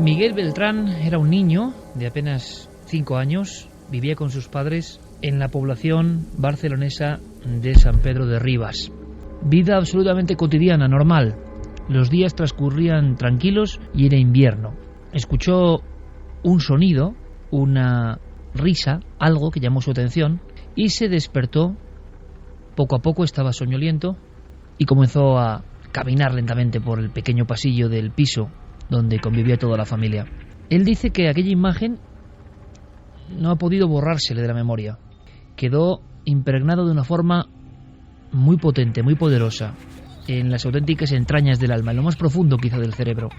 Miguel Beltrán era un niño de apenas 5 años, vivía con sus padres en la población barcelonesa de San Pedro de Ribas. Vida absolutamente cotidiana, normal. Los días transcurrían tranquilos y era invierno. Escuchó un sonido, una risa, algo que llamó su atención y se despertó. Poco a poco estaba soñoliento y comenzó a caminar lentamente por el pequeño pasillo del piso donde convivía toda la familia. Él dice que aquella imagen no ha podido borrársele de la memoria. Quedó impregnado de una forma muy potente, muy poderosa, en las auténticas entrañas del alma, en lo más profundo quizá del cerebro.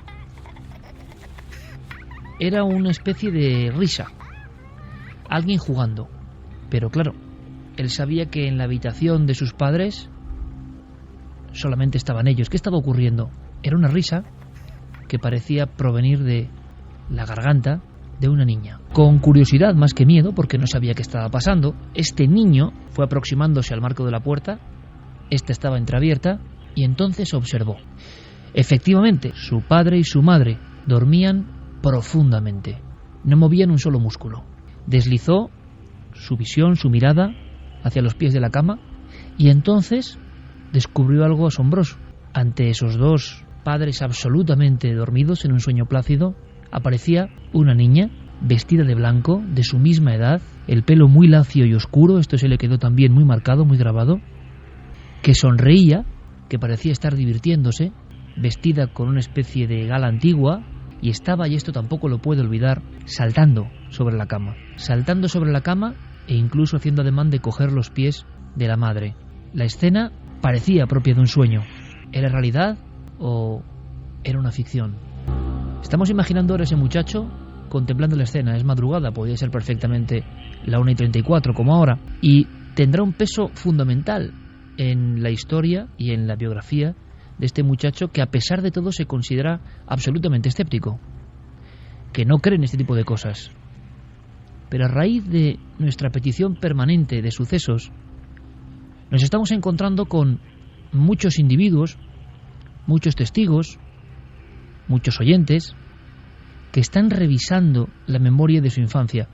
Era una especie de risa, alguien jugando, pero claro, él sabía que en la habitación de sus padres solamente estaban ellos. ¿Qué estaba ocurriendo? Era una risa que parecía provenir de la garganta de una niña. Con curiosidad más que miedo, porque no sabía qué estaba pasando, este niño fue aproximándose al marco de la puerta. Esta estaba entreabierta y entonces observó. Efectivamente, su padre y su madre dormían profundamente. No movían un solo músculo. Deslizó su visión, su mirada hacia los pies de la cama y entonces descubrió algo asombroso. Ante esos dos padres absolutamente dormidos en un sueño plácido, aparecía una niña vestida de blanco, de su misma edad, el pelo muy lacio y oscuro, esto se le quedó también muy marcado, muy grabado, que sonreía, que parecía estar divirtiéndose, vestida con una especie de gala antigua, y estaba, y esto tampoco lo puedo olvidar, saltando sobre la cama e incluso haciendo ademán de coger los pies de la madre. La escena parecía propia de un sueño. ¿Era realidad o era una ficción? Estamos imaginando ahora ese muchacho contemplando la escena. Es madrugada, podría ser perfectamente la 1:34 como ahora, y tendrá un peso fundamental en la historia y en la biografía de este muchacho que a pesar de todo se considera absolutamente escéptico, que no cree en este tipo de cosas. Pero a raíz de nuestra petición permanente de sucesos, nos estamos encontrando con muchos individuos, muchos testigos, muchos oyentes, que están revisando la memoria de su infancia,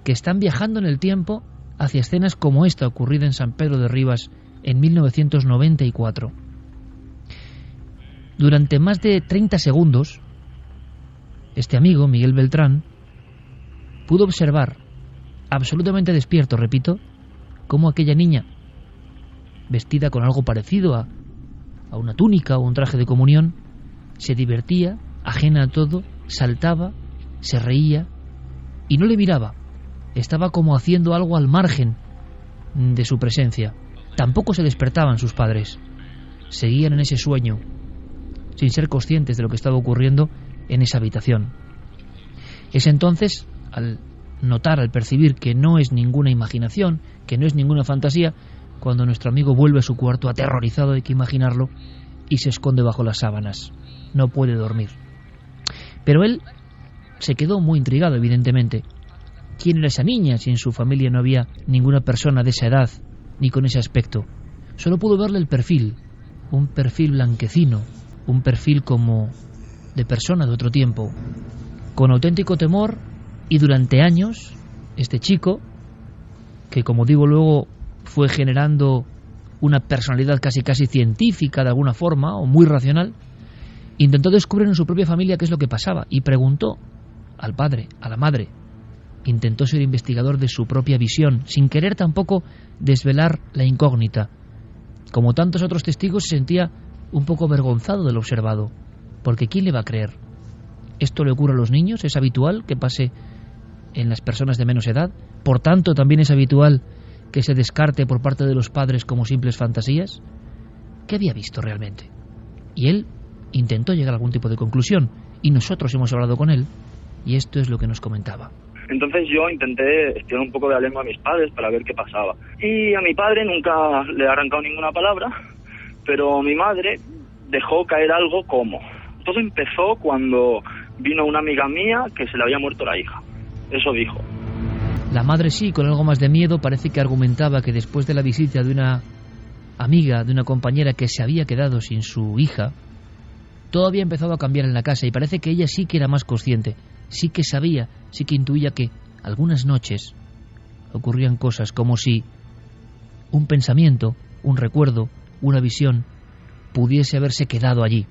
que están viajando en el tiempo hacia escenas como esta ocurrida en San Pedro de Ribas en 1994. Durante más de 30 segundos, este amigo, Miguel Beltrán, pudo observar, absolutamente despierto, repito, cómo aquella niña, vestida con algo parecido a una túnica o un traje de comunión, se divertía, ajena a todo, saltaba, se reía y no le miraba. Estaba como haciendo algo al margen de su presencia. Tampoco se despertaban sus padres. Seguían en ese sueño, sin ser conscientes de lo que estaba ocurriendo en esa habitación. Es entonces, al notar, al percibir que no es ninguna imaginación, que no es ninguna fantasía, cuando nuestro amigo vuelve a su cuarto aterrorizado, hay que imaginarlo, y se esconde bajo las sábanas. No puede dormir. Pero él se quedó muy intrigado, evidentemente. ¿Quién era esa niña si en su familia no había ninguna persona de esa edad ni con ese aspecto? Solo pudo verle el perfil, un perfil blanquecino, un perfil como de persona de otro tiempo. Con auténtico temor, y durante años, este chico, que como digo luego fue generando una personalidad casi científica de alguna forma, o muy racional, intentó descubrir en su propia familia qué es lo que pasaba y preguntó al padre, a la madre. Intentó ser investigador de su propia visión, sin querer tampoco desvelar la incógnita. Como tantos otros testigos, se sentía un poco avergonzado de lo observado, porque ¿quién le va a creer? ¿Esto le ocurre a los niños? ¿Es habitual que pase en las personas de menos edad? Por tanto, también es habitual que se descarte por parte de los padres como simples fantasías. ¿Qué había visto realmente? Y él intentó llegar a algún tipo de conclusión, y nosotros hemos hablado con él, y esto es lo que nos comentaba. Entonces yo intenté estirar un poco de la lengua a mis padres para ver qué pasaba. Y a mi padre nunca le he arrancado ninguna palabra, pero mi madre dejó caer algo como. Todo empezó cuando vino una amiga mía que se le había muerto la hija. Eso dijo. La madre sí, con algo más de miedo, parece que argumentaba que después de la visita de una amiga, de una compañera que se había quedado sin su hija, Todo había empezado a cambiar en la casa y parece que ella sí que era más consciente, sí que sabía, sí que intuía que algunas noches ocurrían cosas como si un pensamiento, un recuerdo, una visión pudiese haberse quedado allí.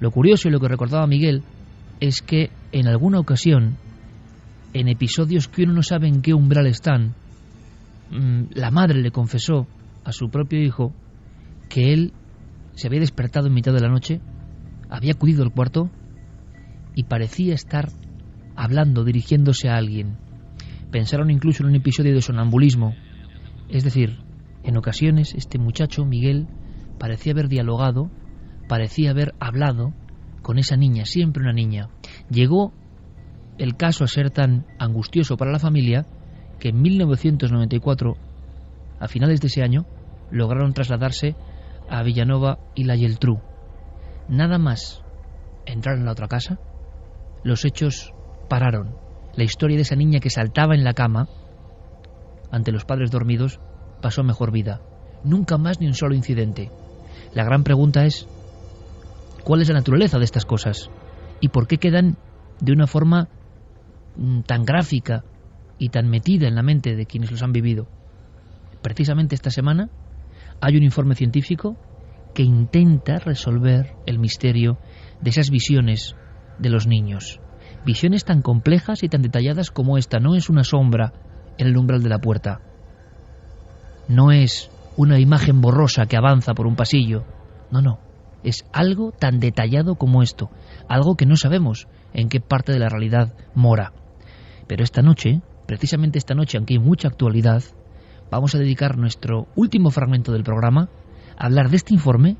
Lo curioso y lo que recordaba Miguel es que en alguna ocasión, en episodios que uno no sabe en qué umbral están, la madre le confesó a su propio hijo que él se había despertado en mitad de la noche, había acudido al cuarto y parecía estar hablando, dirigiéndose a alguien. Pensaron incluso en un episodio de sonambulismo. Es decir, en ocasiones este muchacho, Miguel, parecía haber dialogado, parecía haber hablado con esa niña, siempre una niña. Llegó el caso a ser tan angustioso para la familia que en 1994, a finales de ese año, lograron trasladarse a Villanova y la Geltrú. Nada más entrar en la otra casa, los hechos pararon. La historia de esa niña que saltaba en la cama ante los padres dormidos pasó mejor vida. Nunca más ni un solo incidente. La gran pregunta es, ¿cuál es la naturaleza de estas cosas? ¿Y por qué quedan de una forma tan gráfica y tan metida en la mente de quienes los han vivido? Precisamente esta semana hay un informe científico que intenta resolver el misterio de esas visiones de los niños. Visiones tan complejas y tan detalladas como esta. No es una sombra en el umbral de la puerta. No es una imagen borrosa que avanza por un pasillo. No. Es algo tan detallado como esto. Algo que no sabemos en qué parte de la realidad mora. Pero esta noche, precisamente esta noche, aunque hay mucha actualidad, vamos a dedicar nuestro último fragmento del programa a hablar de este informe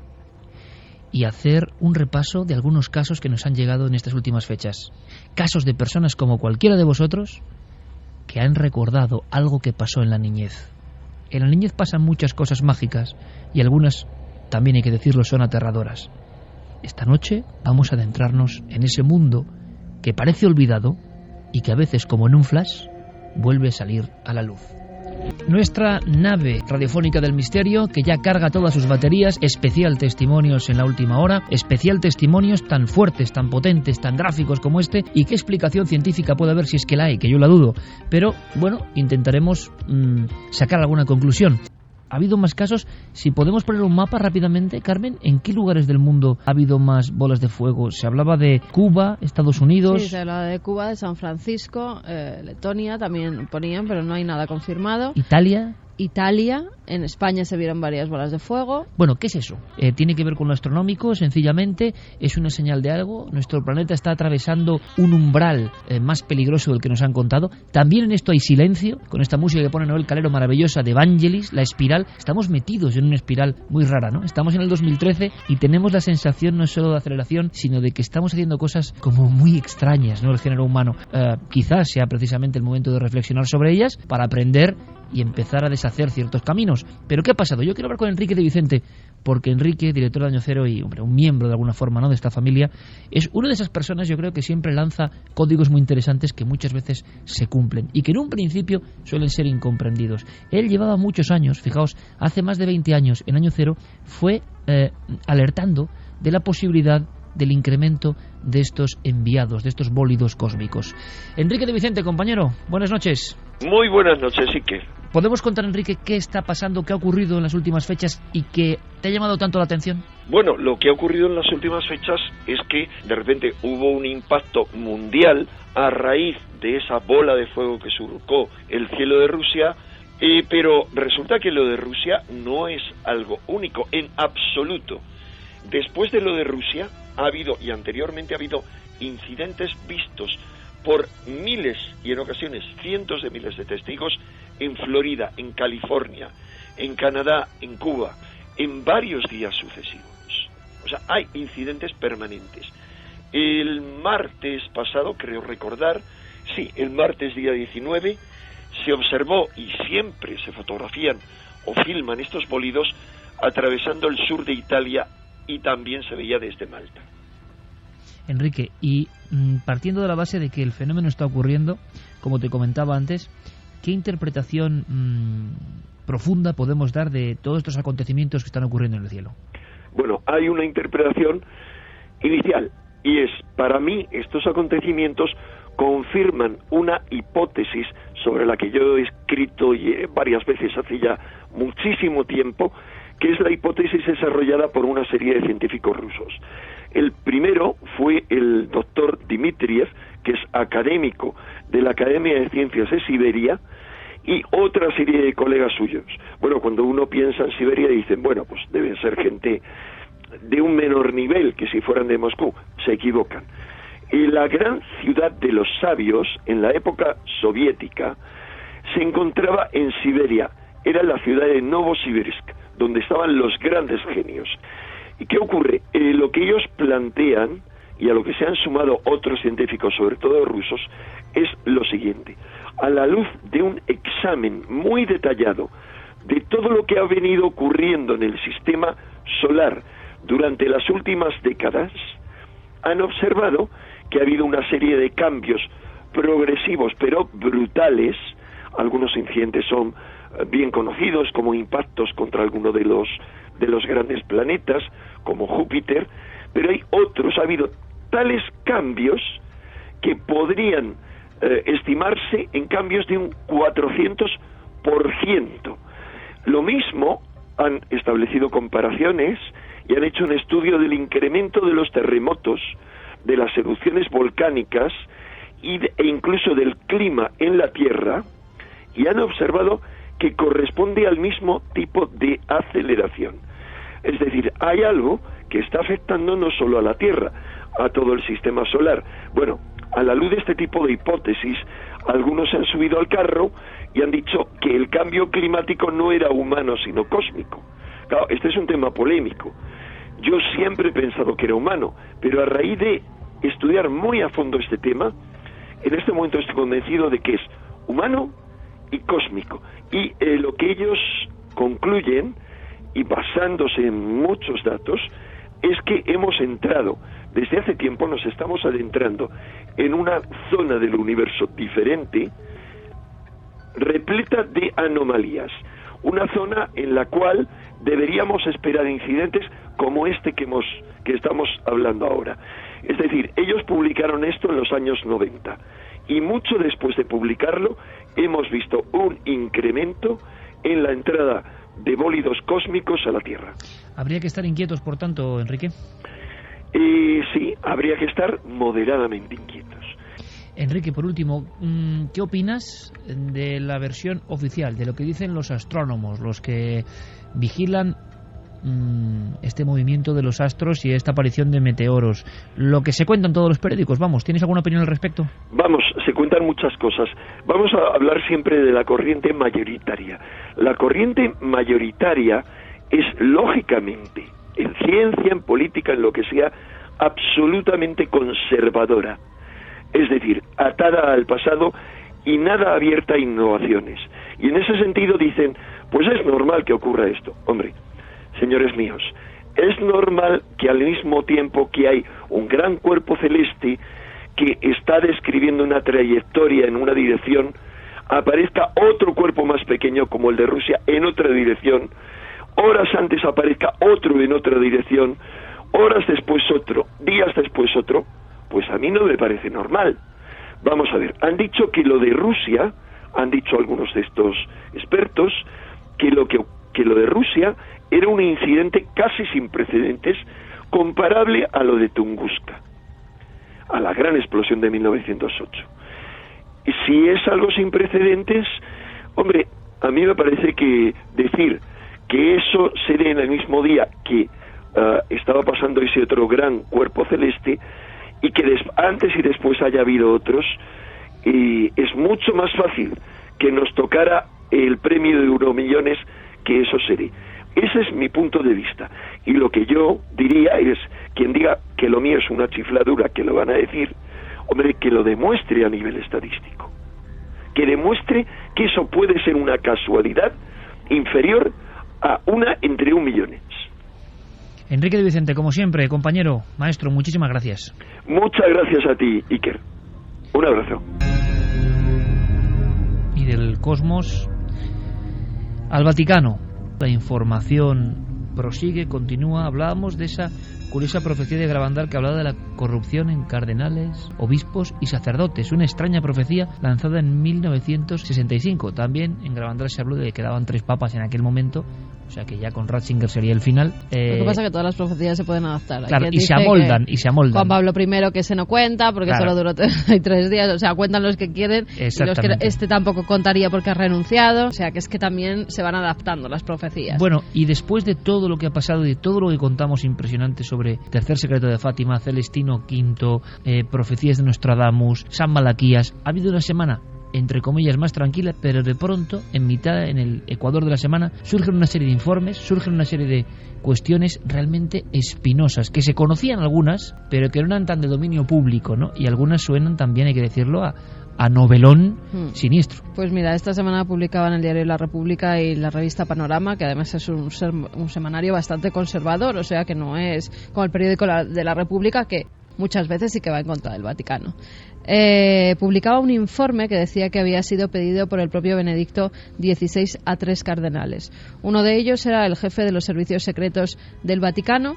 y hacer un repaso de algunos casos que nos han llegado en estas últimas fechas. Casos de personas como cualquiera de vosotros que han recordado algo que pasó en la niñez. En la niñez pasan muchas cosas mágicas y algunas, también hay que decirlo, son aterradoras. Esta noche vamos a adentrarnos en ese mundo que parece olvidado y que a veces, como en un flash, vuelve a salir a la luz. Nuestra nave radiofónica del misterio, que ya carga todas sus baterías, especial testimonios en la última hora, especial testimonios tan fuertes, tan potentes, tan gráficos como este, y qué explicación científica puede haber si es que la hay, que yo la dudo, pero bueno, intentaremos sacar alguna conclusión. ¿Ha habido más casos? Si podemos poner un mapa rápidamente, Carmen, ¿en qué lugares del mundo ha habido más bolas de fuego? Se hablaba de Cuba, Estados Unidos. Sí, se hablaba de Cuba, de San Francisco, Letonia también ponían, pero no hay nada confirmado. Italia, en España se vieron varias bolas de fuego. Bueno, ¿qué es eso? Tiene que ver con lo astronómico, sencillamente, es una señal de algo. Nuestro planeta está atravesando un umbral más peligroso del que nos han contado. También en esto hay silencio, con esta música que pone Noel Calero maravillosa de Vangelis, la espiral. Estamos metidos en una espiral muy rara, ¿no? Estamos en el 2013 y tenemos la sensación no solo de aceleración, sino de que estamos haciendo cosas como muy extrañas, ¿no? El género humano. Quizás sea precisamente el momento de reflexionar sobre ellas para aprender y empezar a deshacer ciertos caminos. ¿Pero qué ha pasado? Yo quiero hablar con Enrique de Vicente, porque Enrique, director de Año Cero y un miembro de alguna forma, ¿no?, de esta familia, es una de esas personas, yo creo, que siempre lanza códigos muy interesantes que muchas veces se cumplen y que en un principio suelen ser incomprendidos. Él llevaba muchos años, fijaos, hace más de 20 años en Año Cero, fue alertando de la posibilidad del incremento de estos enviados, de estos bólidos cósmicos. Enrique de Vicente, compañero, buenas noches. Muy buenas noches, Ike. ¿Podemos contar, Enrique, qué está pasando, qué ha ocurrido en las últimas fechas y que te ha llamado tanto la atención? Bueno, lo que ha ocurrido en las últimas fechas es que de repente hubo un impacto mundial a raíz de esa bola de fuego que surcó el cielo de Rusia, pero resulta que lo de Rusia no es algo único, en absoluto. Después de lo de Rusia ha habido, y anteriormente ha habido, incidentes vistos por miles y en ocasiones cientos de miles de testigos en Florida, en California, en Canadá, en Cuba, en varios días sucesivos. O sea, hay incidentes permanentes. El martes pasado, creo recordar, sí, el martes día 19, se observó, y siempre se fotografían o filman estos bólidos, atravesando el sur de Italia, y también se veía desde Malta. Enrique, y partiendo de la base de que el fenómeno está ocurriendo, como te comentaba antes, ¿qué interpretación profunda podemos dar de todos estos acontecimientos que están ocurriendo en el cielo? Bueno, hay una interpretación inicial, y es, para mí, estos acontecimientos confirman una hipótesis sobre la que yo he escrito varias veces hace ya muchísimo tiempo, que es la hipótesis desarrollada por una serie de científicos rusos. El primero fue el doctor Dmitriev, que es académico de la Academia de Ciencias de Siberia, y otra serie de colegas suyos. Bueno, cuando uno piensa en Siberia dicen, bueno, pues deben ser gente de un menor nivel que si fueran de Moscú. Se equivocan. Y la gran ciudad de los sabios, en la época soviética, se encontraba en Siberia. Era la ciudad de Novosibirsk, donde estaban los grandes genios. ¿Y qué ocurre? Lo que ellos plantean, y a lo que se han sumado otros científicos, sobre todo rusos, es lo siguiente. A la luz de un examen muy detallado de todo lo que ha venido ocurriendo en el sistema solar durante las últimas décadas, han observado que ha habido una serie de cambios progresivos pero brutales. Algunos incidentes son bien conocidos, como impactos contra alguno de los grandes planetas, como Júpiter, pero hay otros, ha habido tales cambios que podrían estimarse en cambios de un 400%. Lo mismo han establecido comparaciones y han hecho un estudio del incremento de los terremotos, de las erupciones volcánicas e incluso del clima en la Tierra, y han observado que corresponde al mismo tipo de aceleración. Es decir, hay algo que está afectando no solo a la Tierra, a todo el sistema solar. Bueno, a la luz de este tipo de hipótesis, algunos se han subido al carro y han dicho que el cambio climático no era humano, sino cósmico. Claro, este es un tema polémico. Yo siempre he pensado que era humano, pero a raíz de estudiar muy a fondo este tema, en este momento estoy convencido de que es humano y cósmico. Y lo que ellos concluyen, y basándose en muchos datos, es que hemos entrado, desde hace tiempo nos estamos adentrando en una zona del universo diferente, repleta de anomalías, una zona en la cual deberíamos esperar incidentes como este que estamos hablando ahora. Es decir, ellos publicaron esto en los años 90 y mucho después de publicarlo hemos visto un incremento en la entrada de bólidos cósmicos a la Tierra. ¿Habría que estar inquietos, por tanto, Enrique? Sí, habría que estar moderadamente inquietos. Enrique, por último, ¿qué opinas de la versión oficial, de lo que dicen los astrónomos, los que vigilan este movimiento de los astros y esta aparición de meteoros? Lo que se cuenta en todos los periódicos, vamos, ¿tienes alguna opinión al respecto? Vamos, se cuentan muchas cosas. Vamos a hablar siempre de la corriente mayoritaria. La corriente mayoritaria es, lógicamente, en ciencia, en política, en lo que sea, absolutamente conservadora. Es decir, atada al pasado y nada abierta a innovaciones. Y en ese sentido dicen, pues es normal que ocurra esto. Hombre, señores míos, es normal que al mismo tiempo que hay un gran cuerpo celeste que está describiendo una trayectoria en una dirección, aparezca otro cuerpo más pequeño como el de Rusia en otra dirección, horas antes aparezca otro en otra dirección, horas después otro, días después otro. Pues a mí no me parece normal. Vamos a ver, han dicho que lo de Rusia, han dicho algunos de estos expertos, que lo de Rusia era un incidente casi sin precedentes, comparable a lo de Tunguska, a la gran explosión de 1908. Y si es algo sin precedentes, hombre, a mí me parece que decir que eso se dé en el mismo día que estaba pasando ese otro gran cuerpo celeste, y que antes y después haya habido otros, es mucho más fácil que nos tocara el premio de Euromillones que eso se dé. Ese es mi punto de vista. Y lo que yo diría es, quien diga que lo mío es una chifladura, que lo van a decir, hombre, que lo demuestre a nivel estadístico. Que demuestre que eso puede ser una casualidad inferior a una entre 1 millón. Enrique de Vicente, como siempre, compañero, maestro, muchísimas gracias. Muchas gracias a ti, Iker. Un abrazo. Y del cosmos al Vaticano. La información prosigue, continúa. Hablábamos de esa curiosa profecía de Gravandal que hablaba de la corrupción en cardenales, obispos y sacerdotes. Una extraña profecía lanzada en 1965. También en Gravandal se habló de que quedaban 3 papas en aquel momento, o sea que ya con Ratzinger sería el final. Lo que pasa es que todas las profecías se pueden adaptar. Claro, y se amoldan. Juan Pablo I, que se no cuenta porque solo duró 3 días, o sea, cuentan los que quieren y los que este tampoco contaría porque ha renunciado, o sea que es que también se van adaptando las profecías. Bueno, y después de todo lo que ha pasado y de todo lo que contamos impresionante sobre Tercer Secreto de Fátima, Celestino V, profecías de Nostradamus, San Malaquías, ha habido una semana entre comillas más tranquila, pero de pronto en el ecuador de la semana surgen una serie de informes, surgen una serie de cuestiones realmente espinosas, que se conocían algunas, pero que no eran tan de dominio público, ¿no? Y algunas suenan también, hay que decirlo, a novelón siniestro. Pues mira, esta semana publicaban el diario La República y la revista Panorama, que además es un semanario bastante conservador, o sea que no es como el periódico de La República, que muchas veces sí que va en contra del Vaticano. Publicaba un informe que decía que había sido pedido por el propio Benedicto XVI a 3 cardenales. Uno de ellos era el jefe de los servicios secretos del Vaticano,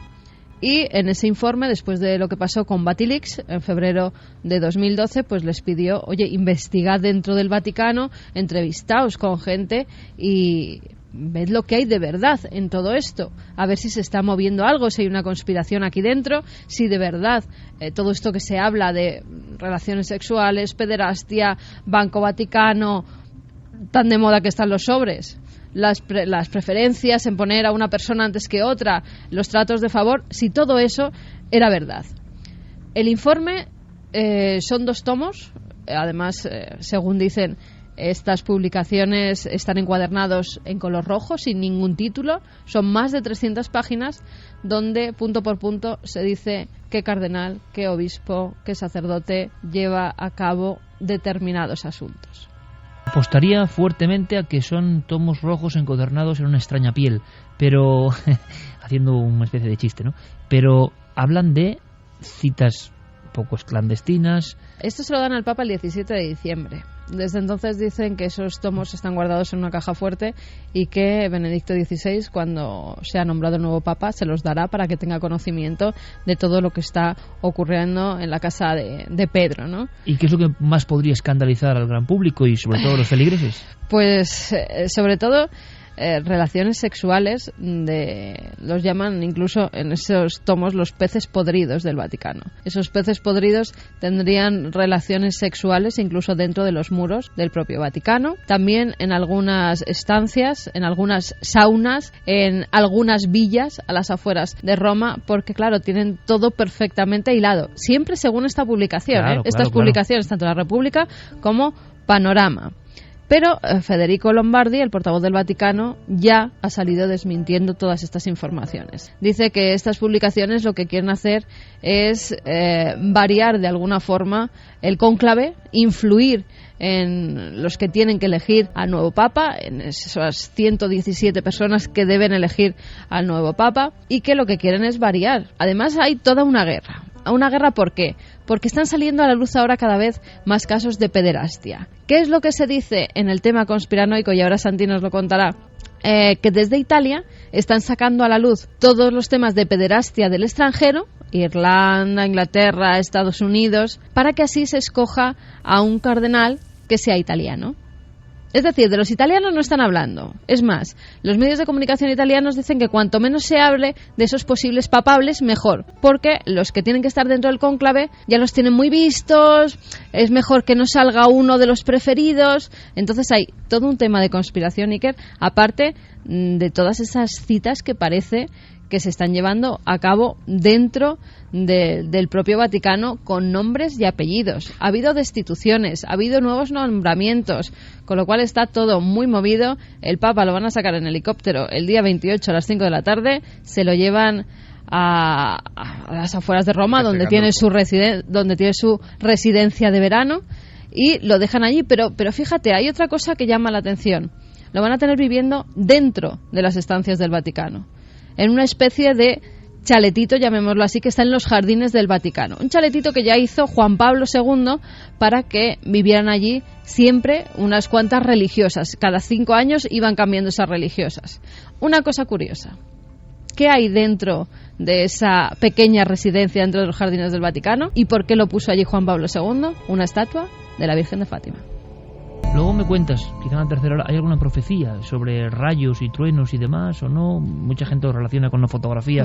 y en ese informe, después de lo que pasó con Batilix en febrero de 2012, pues les pidió, oye, investigad dentro del Vaticano, entrevistaos con gente y ved lo que hay de verdad en todo esto, a ver si se está moviendo algo, si hay una conspiración aquí dentro, si de verdad todo esto que se habla de relaciones sexuales, pederastia, Banco Vaticano, tan de moda que están los sobres, las preferencias en poner a una persona antes que otra, los tratos de favor, si todo eso era verdad. El informe son 2 tomos, además, según dicen, estas publicaciones están encuadernados en color rojo, sin ningún título. Son más de 300 páginas donde, punto por punto, se dice qué cardenal, qué obispo, qué sacerdote lleva a cabo determinados asuntos. Apostaría fuertemente a que son tomos rojos encuadernados en una extraña piel, pero haciendo una especie de chiste, ¿no? Pero hablan de citas poco clandestinas. Esto se lo dan al Papa el 17 de diciembre. Desde entonces dicen que esos tomos están guardados en una caja fuerte y que Benedicto XVI, cuando sea nombrado el nuevo Papa, se los dará para que tenga conocimiento de todo lo que está ocurriendo en la casa de Pedro, ¿no? ¿Y qué es lo que más podría escandalizar al gran público y sobre todo a los feligreses? Pues sobre todo relaciones sexuales los llaman incluso en esos tomos los peces podridos del Vaticano. Esos peces podridos tendrían relaciones sexuales incluso dentro de los muros del propio Vaticano, también en algunas estancias, en algunas saunas, en algunas villas a las afueras de Roma, porque claro, tienen todo perfectamente hilado, siempre según esta publicación, claro, estas publicaciones, tanto La República como Panorama. Pero Federico Lombardi, el portavoz del Vaticano, ya ha salido desmintiendo todas estas informaciones. Dice que estas publicaciones lo que quieren hacer es variar de alguna forma el cónclave, influir en los que tienen que elegir al nuevo Papa, en esas 117 personas que deben elegir al nuevo Papa, y que lo que quieren es variar. Además hay toda una guerra. ¿Una guerra por qué? Porque están saliendo a la luz ahora cada vez más casos de pederastia. ¿Qué es lo que se dice en el tema conspiranoico? Y ahora Santi nos lo contará. Que desde Italia están sacando a la luz todos los temas de pederastia del extranjero, Irlanda, Inglaterra, Estados Unidos, para que así se escoja a un cardenal que sea italiano. Es decir, de los italianos no están hablando. Es más, los medios de comunicación italianos dicen que cuanto menos se hable de esos posibles papables, mejor. Porque los que tienen que estar dentro del cónclave ya los tienen muy vistos, es mejor que no salga uno de los preferidos. Entonces hay todo un tema de conspiración, Iker, aparte de todas esas citas que parece que se están llevando a cabo dentro del propio Vaticano con nombres y apellidos. Ha habido destituciones, ha habido nuevos nombramientos, con lo cual está todo muy movido. El Papa lo van a sacar en helicóptero el día 28 a las 5 de la tarde, se lo llevan a las afueras de Roma, donde tiene su residencia de verano, y lo dejan allí. Pero fíjate, hay otra cosa que llama la atención. Lo van a tener viviendo dentro de las estancias del Vaticano, en una especie de chaletito, llamémoslo así, que está en los jardines del Vaticano. Un chaletito que ya hizo Juan Pablo II para que vivieran allí siempre unas cuantas religiosas. Cada 5 años iban cambiando esas religiosas. Una cosa curiosa. qué hay dentro de esa pequeña residencia dentro de los jardines del Vaticano y por qué lo puso allí Juan Pablo II, una estatua de la Virgen de Fátima. Luego me cuentas, quizá en la tercera hora, ¿hay alguna profecía sobre rayos y truenos y demás o no? Mucha gente lo relaciona con una fotografía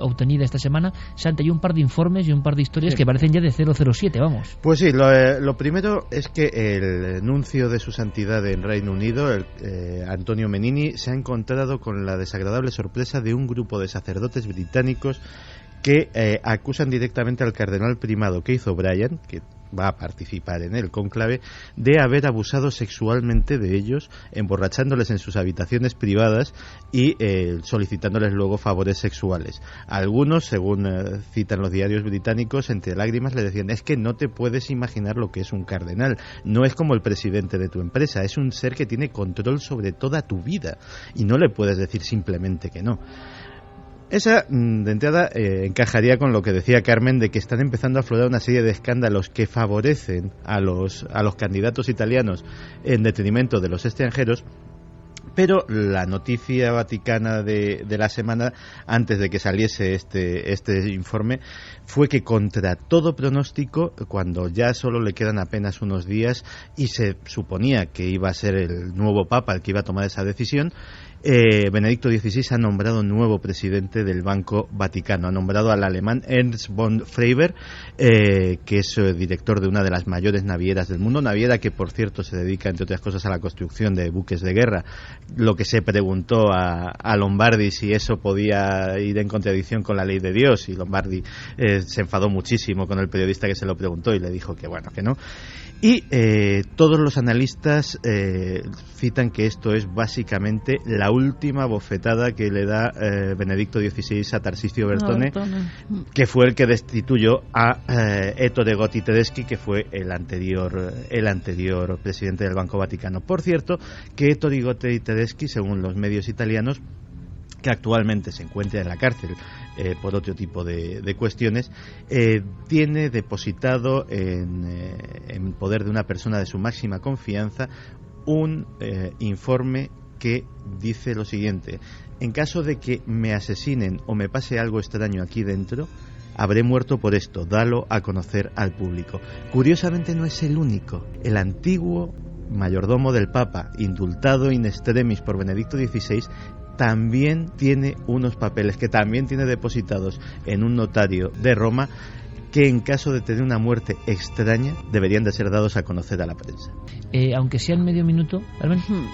obtenida esta semana. Santi, hay un par de informes y un par de historias que parecen ya de 007, vamos. Pues sí, lo primero es que el nuncio de su santidad en Reino Unido, Antonio Menini, se ha encontrado con la desagradable sorpresa de un grupo de sacerdotes británicos que acusan directamente al cardenal primado Keith O'Brien, que va a participar en el cónclave, de haber abusado sexualmente de ellos, emborrachándoles en sus habitaciones privadas y solicitándoles luego favores sexuales. Algunos, según citan los diarios británicos, entre lágrimas le decían: es que no te puedes imaginar lo que es un cardenal, no es como el presidente de tu empresa, es un ser que tiene control sobre toda tu vida y no le puedes decir simplemente que no. Esa, de entrada, encajaría con lo que decía Carmen, de que están empezando a aflorar una serie de escándalos que favorecen a los candidatos italianos en detrimento de los extranjeros. Pero la noticia vaticana de la semana, antes de que saliese este informe, fue que contra todo pronóstico, cuando ya solo le quedan apenas unos días y se suponía que iba a ser el nuevo Papa el que iba a tomar esa decisión, Benedicto XVI ha nombrado nuevo presidente del Banco Vaticano. Ha nombrado al alemán Ernst von Freiber, que es director de una de las mayores navieras del mundo, naviera que, por cierto, se dedica, entre otras cosas, a la construcción de buques de guerra. Lo que se preguntó a Lombardi si eso podía ir en contradicción con la ley de Dios, y Lombardi se enfadó muchísimo con el periodista que se lo preguntó y le dijo que bueno, que no. Y todos los analistas citan que esto es básicamente la última bofetada que le da Benedicto XVI a Tarcisio Bertone, que fue el que destituyó a Ettore Gotti Tedeschi, que fue el anterior presidente del Banco Vaticano. Por cierto, que Ettore Gotti Tedeschi, según los medios italianos, que actualmente se encuentra en la cárcel por otro tipo de cuestiones, tiene depositado en poder de una persona de su máxima confianza un informe que dice lo siguiente: en caso de que me asesinen o me pase algo extraño aquí dentro, habré muerto por esto, dalo a conocer al público. Curiosamente no es el único. El antiguo mayordomo del Papa, indultado in extremis por Benedicto XVI, también tiene unos papeles que también tiene depositados en un notario de Roma, que en caso de tener una muerte extraña deberían de ser dados a conocer a la prensa. Aunque sea en medio minuto,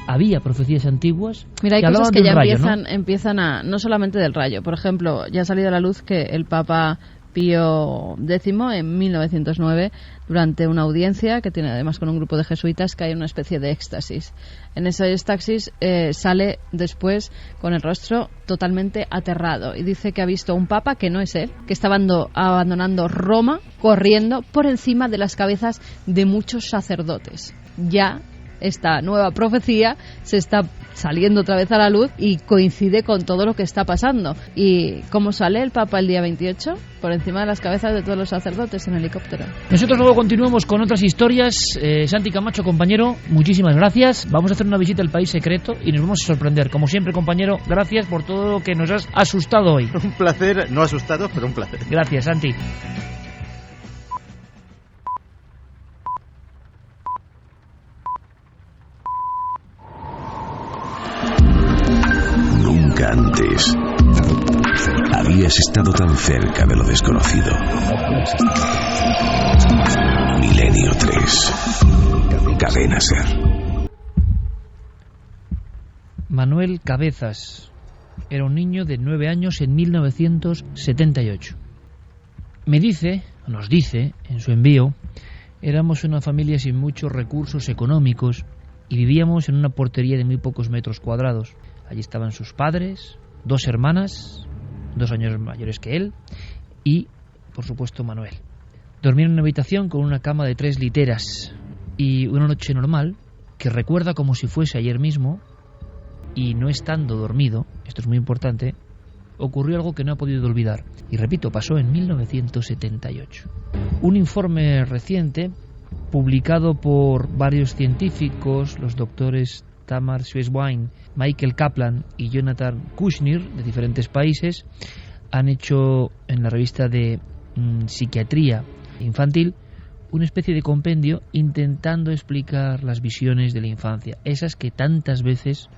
había profecías antiguas. Mira, hay que cosas que ya rayo, empiezan a, no solamente del rayo. Por ejemplo, ya ha salido a la luz que el Papa Pío X, en 1909, durante una audiencia que tiene además con un grupo de jesuitas, cae en una especie de éxtasis. En ese éxtasis sale después con el rostro totalmente aterrado y dice que ha visto un papa que no es él, que está abandonando Roma corriendo por encima de las cabezas de muchos sacerdotes. Ya esta nueva profecía se está saliendo otra vez a la luz y coincide con todo lo que está pasando. ¿Y cómo sale el Papa el día 28? Por encima de las cabezas de todos los sacerdotes en helicóptero. Nosotros luego continuamos con otras historias. Santi Camacho, compañero, muchísimas gracias. Vamos a hacer una visita al país secreto y nos vamos a sorprender. Como siempre, compañero, gracias por todo lo que nos has asustado hoy. Un placer, no asustado, pero un placer. Gracias, Santi. Nunca antes habías estado tan cerca de lo desconocido. Milenio 3. Cadena Ser. Manuel Cabezas era un niño de 9 años en 1978. Nos dice en su envío, éramos una familia sin muchos recursos económicos y vivíamos en una portería de muy pocos metros cuadrados. Allí estaban sus padres, 2 hermanas, 2 años mayores que él, y, por supuesto, Manuel. Dormía en una habitación con una cama de 3 literas, y una noche normal, que recuerda como si fuese ayer mismo, y no estando dormido, esto es muy importante, ocurrió algo que no ha podido olvidar. Y repito, pasó en 1978. Un informe reciente, publicado por varios científicos, los doctores Tamar Schweizwein, Michael Kaplan y Jonathan Kushner, de diferentes países, han hecho en la revista de psiquiatría infantil una especie de compendio intentando explicar las visiones de la infancia, esas que tantas veces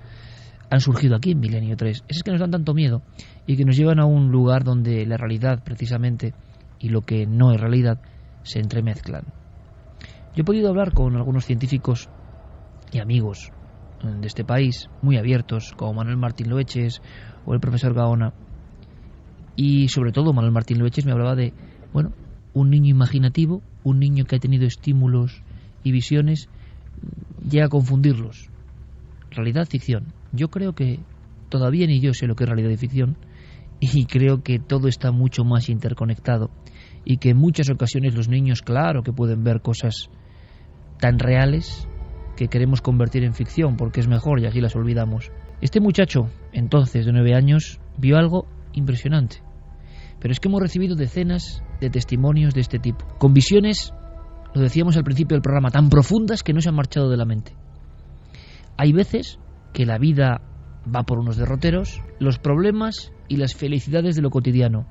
han surgido aquí en Milenio 3, esas que nos dan tanto miedo y que nos llevan a un lugar donde la realidad precisamente y lo que no es realidad se entremezclan. Yo he podido hablar con algunos científicos y amigos de este país, muy abiertos, como Manuel Martín Loeches o el profesor Gaona, y sobre todo Manuel Martín Loeches me hablaba de, bueno, un niño imaginativo, un niño que ha tenido estímulos y visiones, llega a confundirlos. Realidad, ficción. Yo creo que todavía ni yo sé lo que es realidad y ficción, y creo que todo está mucho más interconectado, y que en muchas ocasiones los niños, claro que pueden ver cosas tan reales que queremos convertir en ficción porque es mejor y así las olvidamos. Este muchacho, entonces de 9 años, vio algo impresionante. Pero es que hemos recibido decenas de testimonios de este tipo, con visiones, lo decíamos al principio del programa, tan profundas que no se han marchado de la mente. Hay veces que la vida va por unos derroteros, los problemas y las felicidades de lo cotidiano,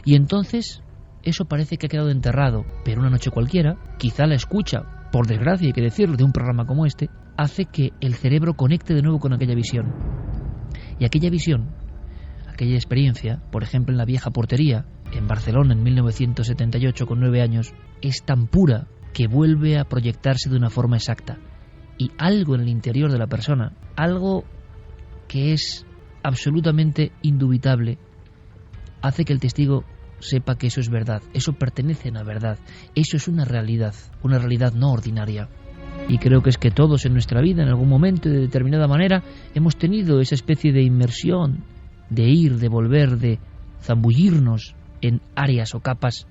y entonces eso parece que ha quedado enterrado, pero una noche cualquiera, quizá la escucha, por desgracia hay que decirlo, de un programa como este, hace que el cerebro conecte de nuevo con aquella visión. Y aquella visión, aquella experiencia, por ejemplo en la vieja portería, en Barcelona en 1978 con 9 años, es tan pura que vuelve a proyectarse de una forma exacta. Y algo en el interior de la persona, algo que es absolutamente indubitable, hace que el testigo sepa que eso es verdad, eso pertenece a la verdad, eso es una realidad no ordinaria. Y creo que es que todos en nuestra vida, en algún momento, de determinada manera, hemos tenido esa especie de inmersión, de ir, de volver, de zambullirnos en áreas o capas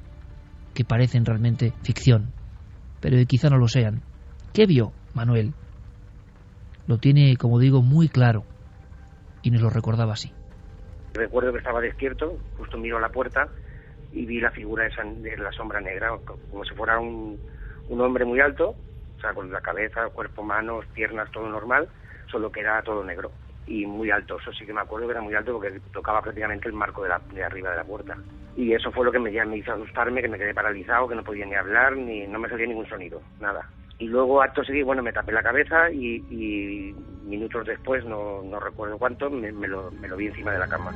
que parecen realmente ficción, pero que quizá no lo sean. ¿Qué vio Manuel? Lo tiene, como digo, muy claro, y nos lo recordaba así. Recuerdo que estaba despierto, justo miro a la puerta y vi la figura de la sombra negra, como si fuera un hombre muy alto, o sea, con la cabeza, cuerpo, manos, piernas, todo normal, solo que era todo negro y muy alto. Eso sí que me acuerdo que era muy alto porque tocaba prácticamente el marco de arriba de la puerta. Y eso fue lo que me hizo asustarme, que me quedé paralizado, que no podía ni hablar, ni no me salía ningún sonido, nada. Y luego, acto seguido, bueno, me tapé la cabeza y minutos después, no recuerdo cuánto, me lo vi encima de la cama.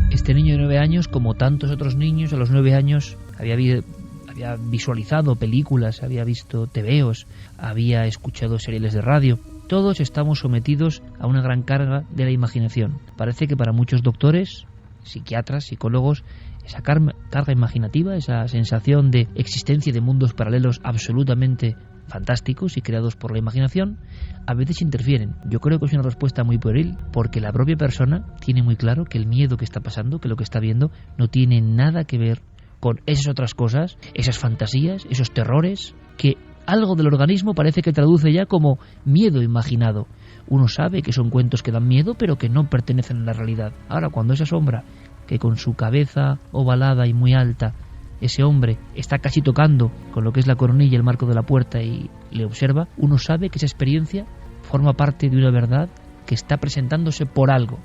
Este niño de 9 años, como tantos otros niños, a los 9 años había visualizado películas, había visto tebeos, había escuchado seriales de radio. Todos estamos sometidos a una gran carga de la imaginación. Parece que para muchos doctores, psiquiatras, psicólogos, esa carga imaginativa, esa sensación de existencia de mundos paralelos absolutamente fantásticos y creados por la imaginación, a veces interfieren. Yo creo que es una respuesta muy pueril, porque la propia persona tiene muy claro que el miedo que está pasando, que lo que está viendo, no tiene nada que ver con esas otras cosas, esas fantasías, esos terrores, que algo del organismo parece que traduce ya como miedo imaginado. Uno sabe que son cuentos que dan miedo, pero que no pertenecen a la realidad. Ahora, cuando esa sombra, que con su cabeza ovalada y muy alta, ese hombre está casi tocando con lo que es la coronilla el marco de la puerta y le observa, uno sabe que esa experiencia forma parte de una verdad que está presentándose por algo.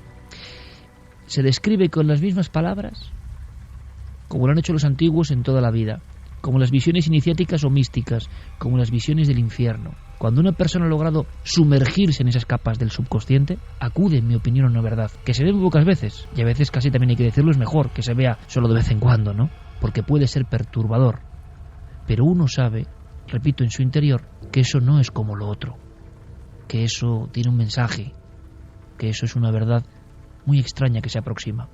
Se describe con las mismas palabras como lo han hecho los antiguos en toda la vida, como las visiones iniciáticas o místicas, como las visiones del infierno. Cuando una persona ha logrado sumergirse en esas capas del subconsciente, acude, en mi opinión, a una verdad, que se ve muy pocas veces, y a veces casi también hay que decirlo, es mejor que se vea solo de vez en cuando, ¿no? Porque puede ser perturbador. Pero uno sabe, repito, en su interior, que eso no es como lo otro, que eso tiene un mensaje, que eso es una verdad muy extraña que se aproxima.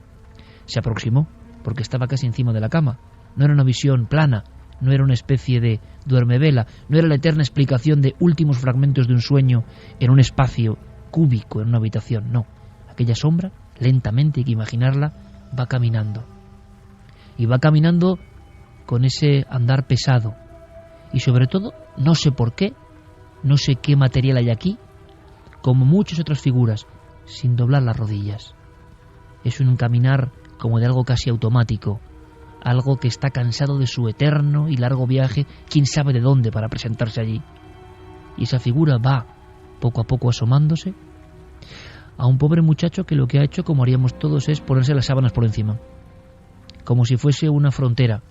Se aproximó porque estaba casi encima de la cama. No era una visión plana, no era una especie de duermevela, no era la eterna explicación de últimos fragmentos de un sueño en un espacio cúbico, en una habitación, no. Aquella sombra, lentamente, hay que imaginarla, va caminando. Y va caminando con ese andar pesado. Y sobre todo, no sé por qué, no sé qué material hay aquí, como muchas otras figuras, sin doblar las rodillas. Es un caminar como de algo casi automático, algo que está cansado de su eterno y largo viaje, quién sabe de dónde, para presentarse allí. Y esa figura va, poco a poco asomándose, a un pobre muchacho que lo que ha hecho, como haríamos todos, es ponerse las sábanas por encima, como si fuese una frontera,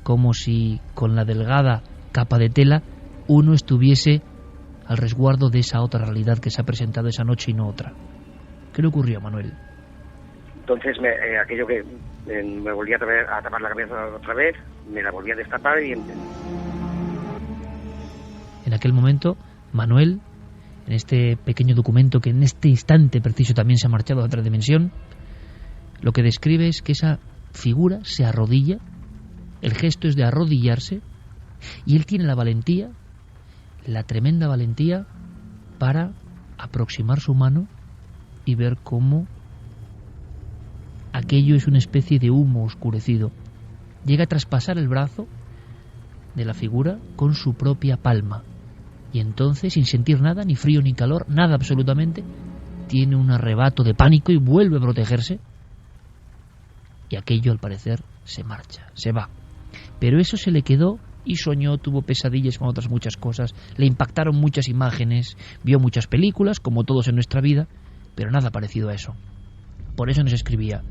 como si con la delgada capa de tela uno estuviese al resguardo de esa otra realidad que se ha presentado esa noche y no otra. ¿Qué le ocurrió a Manuel? Entonces aquello que me volví a tapar la cabeza otra vez, me la volví a destapar y... En aquel momento, Manuel, en este pequeño documento que en este instante preciso también se ha marchado a otra dimensión, lo que describe es que esa figura se arrodilla, el gesto es de arrodillarse, y él tiene la valentía, la tremenda valentía, para aproximar su mano y ver cómo aquello es una especie de humo oscurecido. Llega a traspasar el brazo de la figura con su propia palma, y entonces, sin sentir nada, ni frío ni calor, nada absolutamente, tiene un arrebato de pánico y vuelve a protegerse, y aquello al parecer se marcha, se va. Pero eso se le quedó y soñó, tuvo pesadillas con otras muchas cosas, le impactaron muchas imágenes, vio muchas películas, como todos en nuestra vida, pero nada parecido a eso. Por eso nos escribía.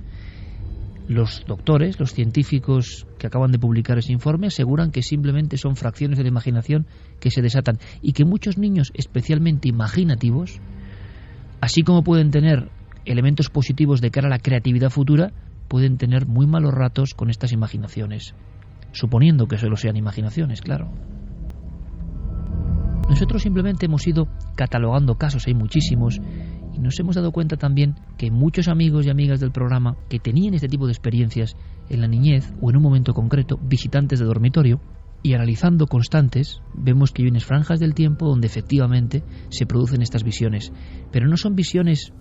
Los doctores, los científicos que acaban de publicar ese informe, aseguran que simplemente son fracciones de la imaginación que se desatan y que muchos niños especialmente imaginativos, así como pueden tener elementos positivos de cara a la creatividad futura, pueden tener muy malos ratos con estas imaginaciones, suponiendo que solo sean imaginaciones, claro. Nosotros simplemente hemos ido catalogando casos, hay muchísimos, y nos hemos dado cuenta también que muchos amigos y amigas del programa que tenían este tipo de experiencias en la niñez o en un momento concreto, visitantes de dormitorio, y analizando constantes, vemos que hay unas franjas del tiempo donde efectivamente se producen estas visiones, pero no son visiones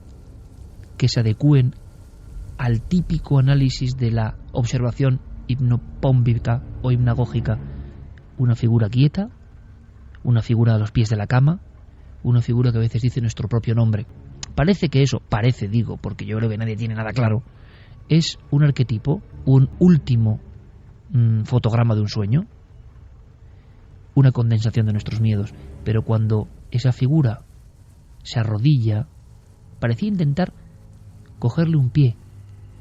que se adecúen al típico análisis de la observación hipnopómbica o hipnagógica, una figura quieta, una figura a los pies de la cama, una figura que a veces dice nuestro propio nombre. Parece que eso, digo, porque yo creo que nadie tiene nada claro, es un arquetipo, un último fotograma de un sueño, una condensación de nuestros miedos. Pero cuando esa figura se arrodilla, parecía intentar cogerle un pie,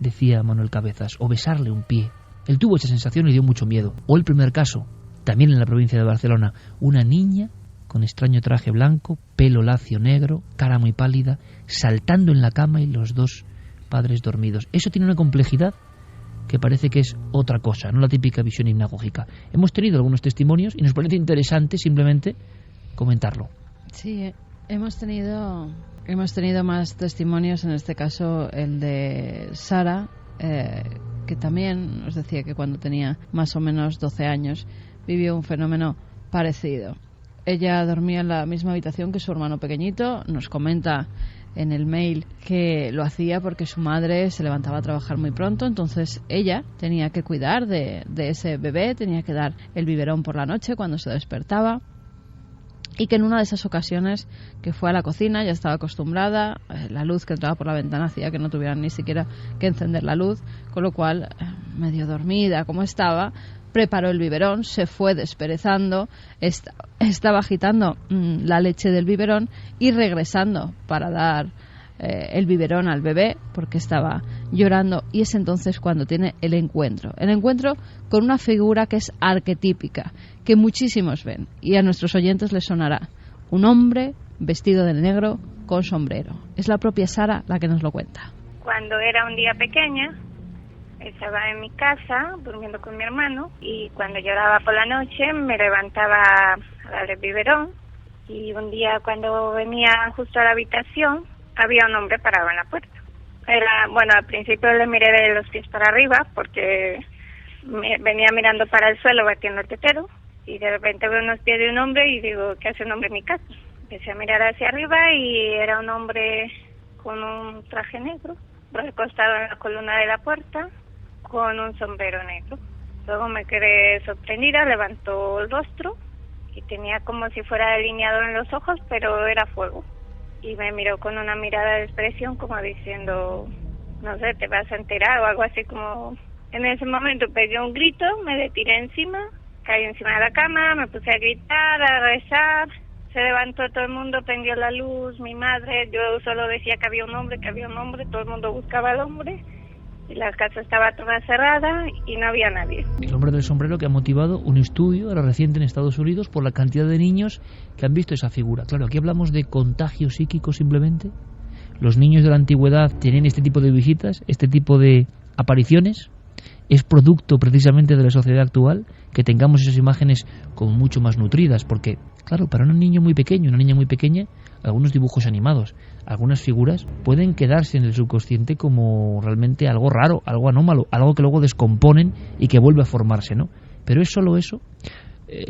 decía Manuel Cabezas, o besarle un pie. Él tuvo esa sensación y dio mucho miedo. O el primer caso, también en la provincia de Barcelona, una niña con extraño traje blanco, pelo lacio negro, cara muy pálida, saltando en la cama y los dos padres dormidos. Eso tiene una complejidad que parece que es otra cosa, no la típica visión hipnagógica. Hemos tenido algunos testimonios y nos parece interesante simplemente comentarlo. Sí, hemos tenido más testimonios, en este caso el de Sara, que también nos decía que cuando tenía más o menos 12 años vivió un fenómeno parecido. Ella dormía en la misma habitación que su hermano pequeñito. Nos comenta en el mail que lo hacía porque su madre se levantaba a trabajar muy pronto, entonces ella tenía que cuidar de ese bebé, tenía que dar el biberón por la noche cuando se despertaba, y que en una de esas ocasiones que fue a la cocina, ya estaba acostumbrada, la luz que entraba por la ventana hacía que no tuvieran ni siquiera que encender la luz, con lo cual, medio dormida como estaba, preparó el biberón, se fue desperezando, estaba agitando la leche del biberón y regresando para dar el biberón al bebé porque estaba llorando, y es entonces cuando tiene el encuentro con una figura que es arquetípica, que muchísimos ven, y a nuestros oyentes les sonará: un hombre vestido de negro con sombrero. Es la propia Sara la que nos lo cuenta. Cuando era un día pequeña, estaba en mi casa durmiendo con mi hermano, y cuando lloraba por la noche me levantaba a darle el biberón, y un día cuando venía justo a la habitación había un hombre parado en la puerta. Al principio le miré de los pies para arriba porque venía mirando para el suelo batiendo el tetero, y de repente veo unos pies de un hombre y digo, ¿qué hace un hombre en mi casa? Empecé a mirar hacia arriba y era un hombre con un traje negro, recostado en la columna de la puerta, con un sombrero negro. Luego me quedé sorprendida, levantó el rostro y tenía como si fuera delineado en los ojos, pero era fuego. Y me miró con una mirada de expresión como diciendo, no sé, te vas a enterar o algo así. Como en ese momento pegué un grito, me le tiré encima, caí encima de la cama, me puse a gritar, a rezar. se levantó todo el mundo, prendió la luz, mi madre, yo solo decía que había un hombre, todo el mundo buscaba al hombre, y la casa estaba toda cerrada y no había nadie. El hombre del sombrero, que ha motivado un estudio ahora reciente en Estados Unidos por la cantidad de niños que han visto esa figura. Claro, aquí hablamos de contagio psíquico simplemente. Los niños de la antigüedad tienen este tipo de visitas, este tipo de apariciones. Es producto precisamente de la sociedad actual que tengamos esas imágenes como mucho más nutridas, porque, claro, para un niño muy pequeño, una niña muy pequeña, algunos dibujos animados, algunas figuras pueden quedarse en el subconsciente como realmente algo raro, algo anómalo, algo que luego descomponen y que vuelve a formarse, ¿no? Pero es solo eso.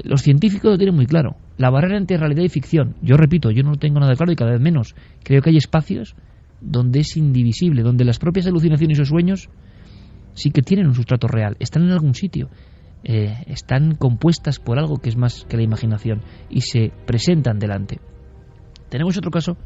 Los científicos lo tienen muy claro. La barrera entre realidad y ficción, yo repito, yo no lo tengo nada claro y cada vez menos. Creo que hay espacios donde es indivisible, donde las propias alucinaciones o sueños sí que tienen un sustrato real, están en algún sitio, están compuestas por algo que es más que la imaginación y se presentan delante. Tenemos otro caso,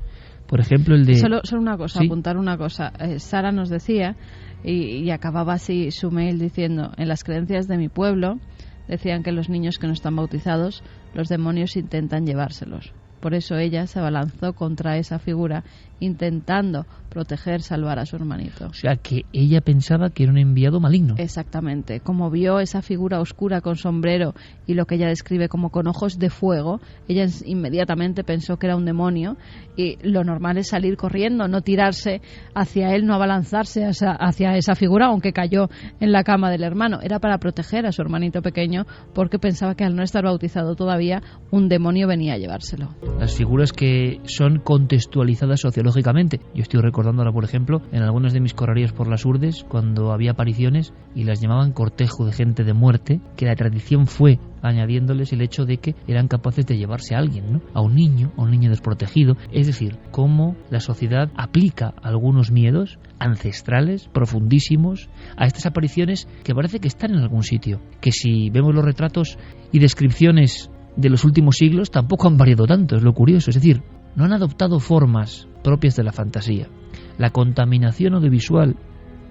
por ejemplo, el de... Solo una cosa, ¿sí? Apuntar una cosa. Sara nos decía, y acababa así su mail diciendo, en las creencias de mi pueblo decían que los niños que no están bautizados, los demonios intentan llevárselos. Por eso ella se abalanzó contra esa figura, intentando proteger, salvar a su hermanito. O sea, que ella pensaba que era un enviado maligno. Exactamente. Como vio esa figura oscura con sombrero y lo que ella describe como con ojos de fuego, ella inmediatamente pensó que era un demonio, y lo normal es salir corriendo, no tirarse hacia él, no abalanzarse hacia esa figura, aunque cayó en la cama del hermano. Era para proteger a su hermanito pequeño, porque pensaba que al no estar bautizado todavía, un demonio venía a llevárselo. Las figuras que son contextualizadas sociológicamente. Yo estoy recordando ahora, por ejemplo, en algunas de mis correrías por las urdes, cuando había apariciones y las llamaban cortejo de gente de muerte, que la tradición fue añadiéndoles el hecho de que eran capaces de llevarse a alguien, ¿no? A un niño desprotegido. Es decir, cómo la sociedad aplica algunos miedos ancestrales, profundísimos, a estas apariciones que parece que están en algún sitio. Que si vemos los retratos y descripciones de los últimos siglos, tampoco han variado tanto, es lo curioso. Es decir, no han adoptado formas propias de la fantasía. La contaminación audiovisual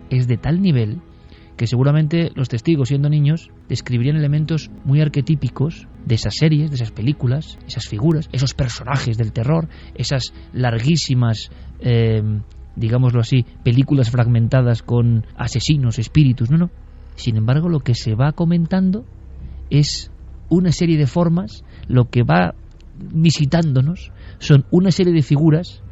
es de tal nivel que seguramente los testigos, siendo niños, describirían elementos muy arquetípicos de esas series, de esas películas, esas figuras, esos personajes del terror, esas larguísimas, digámoslo así, películas fragmentadas con asesinos, espíritus. No. Sin embargo, lo que se va comentando es una serie de formas, lo que va visitándonos son una serie de figuras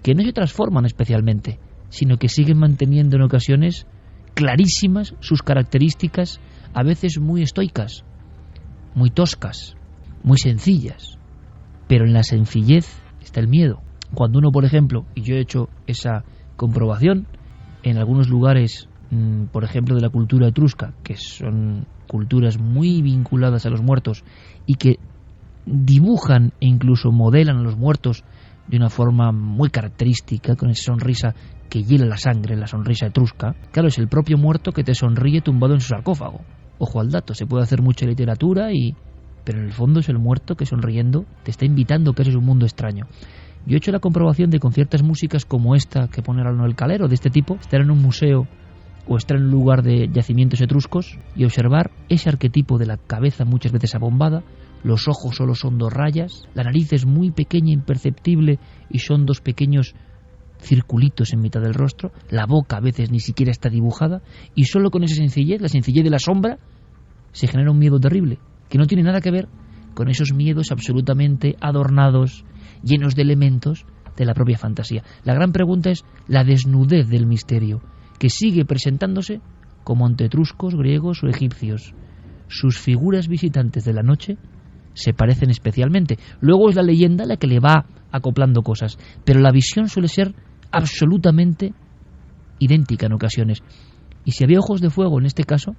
que no se transforman especialmente, sino que siguen manteniendo en ocasiones clarísimas sus características, a veces muy estoicas, muy toscas, muy sencillas. Pero en la sencillez está el miedo. Cuando uno, por ejemplo, y yo he hecho esa comprobación, en algunos lugares, por ejemplo, de la cultura etrusca, que son culturas muy vinculadas a los muertos y que dibujan e incluso modelan a los muertos de una forma muy característica, con esa sonrisa que hiela la sangre, la sonrisa etrusca. Claro, es el propio muerto que te sonríe tumbado en su sarcófago. Ojo al dato, se puede hacer mucha literatura, pero en el fondo es el muerto que sonriendo te está invitando a que eres un mundo extraño. Yo he hecho la comprobación de con ciertas músicas como esta que pone Arno el Calero, de este tipo, estar en un museo o estar en un lugar de yacimientos etruscos y observar ese arquetipo de la cabeza muchas veces abombada, los ojos solo son 2 rayas, la nariz es muy pequeña, imperceptible, y son 2 pequeños circulitos en mitad del rostro, la boca a veces ni siquiera está dibujada, y solo con esa sencillez, la sencillez de la sombra, se genera un miedo terrible, que no tiene nada que ver con esos miedos absolutamente adornados, llenos de elementos de la propia fantasía. La gran pregunta es la desnudez del misterio, que sigue presentándose como ante etruscos, griegos o egipcios. Sus figuras visitantes de la noche se parecen especialmente. Luego es la leyenda la que le va acoplando cosas, pero la visión suele ser absolutamente idéntica en ocasiones. Y si había ojos de fuego en este caso,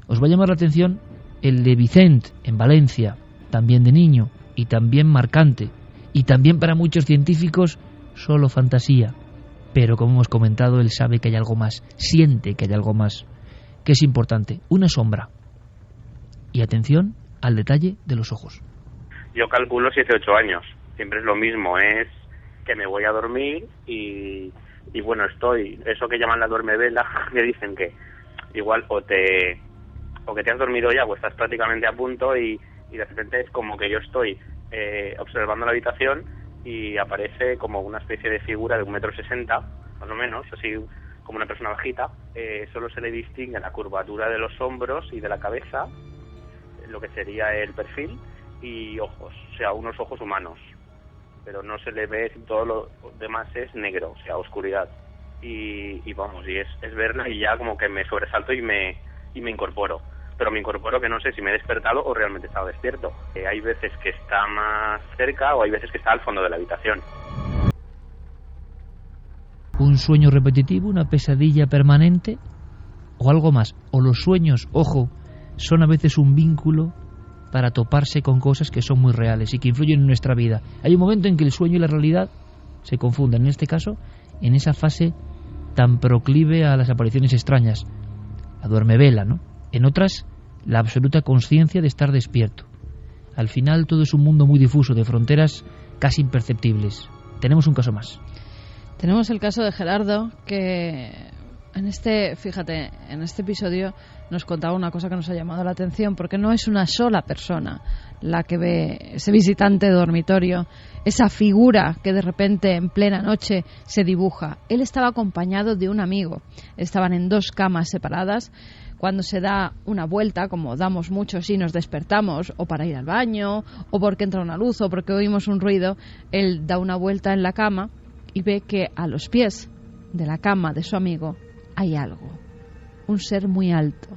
os va a llamar la atención el de Vicent en Valencia, también de niño y también marcante, y también para muchos científicos solo fantasía. Pero como hemos comentado, él sabe que hay algo más, siente que hay algo más, que es importante, una sombra. Y atención al detalle de los ojos. Yo calculo 7-8 años, siempre es lo mismo, es que me voy a dormir y bueno, estoy, eso que llaman la duermevela, que dicen que igual o que te has dormido ya o estás prácticamente a punto y de repente es como que yo estoy observando la habitación y aparece como una especie de figura de 1,60 m, más o menos, así como una persona bajita. Solo se le distingue la curvatura de los hombros y de la cabeza, lo que sería el perfil, y ojos, o sea, unos ojos humanos, pero no se le ve, todo lo demás es negro, o sea, oscuridad. Y vamos, y es verla y ya como que me sobresalto y me incorporo. Pero me incorporo que no sé si me he despertado o realmente he estado despierto. Hay veces que está más cerca o hay veces que está al fondo de la habitación. ¿Un sueño repetitivo, una pesadilla permanente o algo más? O los sueños, ojo, son a veces un vínculo para toparse con cosas que son muy reales y que influyen en nuestra vida. Hay un momento en que el sueño y la realidad se confunden. En este caso, en esa fase tan proclive a las apariciones extrañas, la duermevela, ¿no? En otras, la absoluta conciencia de estar despierto. Al final todo es un mundo muy difuso, de fronteras casi imperceptibles. Tenemos un caso más. Tenemos el caso de Gerardo, que en este episodio nos contaba una cosa que nos ha llamado la atención, porque no es una sola persona la que ve ese visitante de dormitorio, esa figura que de repente en plena noche se dibuja. Él estaba acompañado de un amigo. Estaban en 2 camas separadas. Cuando se da una vuelta, como damos muchos y nos despertamos, o para ir al baño, o porque entra una luz, o porque oímos un ruido, él da una vuelta en la cama y ve que a los pies de la cama de su amigo hay algo, un ser muy alto,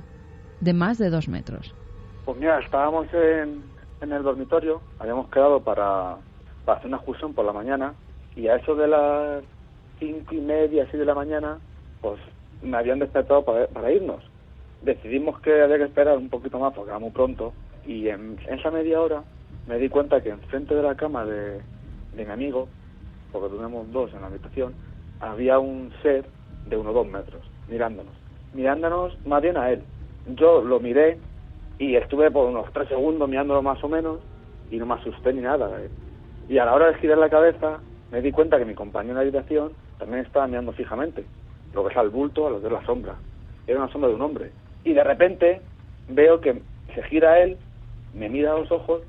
de más de 2 metros. Pues mira, estábamos en el dormitorio, habíamos quedado para hacer una excursión por la mañana, y a eso de las 5:30, así de la mañana, pues me habían despertado para irnos. Decidimos que había que esperar un poquito más porque era muy pronto, y en esa media hora me di cuenta que enfrente de la cama de mi amigo, porque tenemos 2 en la habitación, había un ser de 1 o 2 metros mirándonos más bien a él. Yo lo miré y estuve por unos 3 segundos mirándolo más o menos y no me asusté ni nada. Y a la hora de girar la cabeza me di cuenta que mi compañero en la habitación también estaba mirando fijamente, lo que es al bulto, a lo que es la sombra. Era una sombra de un hombre. Y de repente veo que se gira él, me mira a los ojos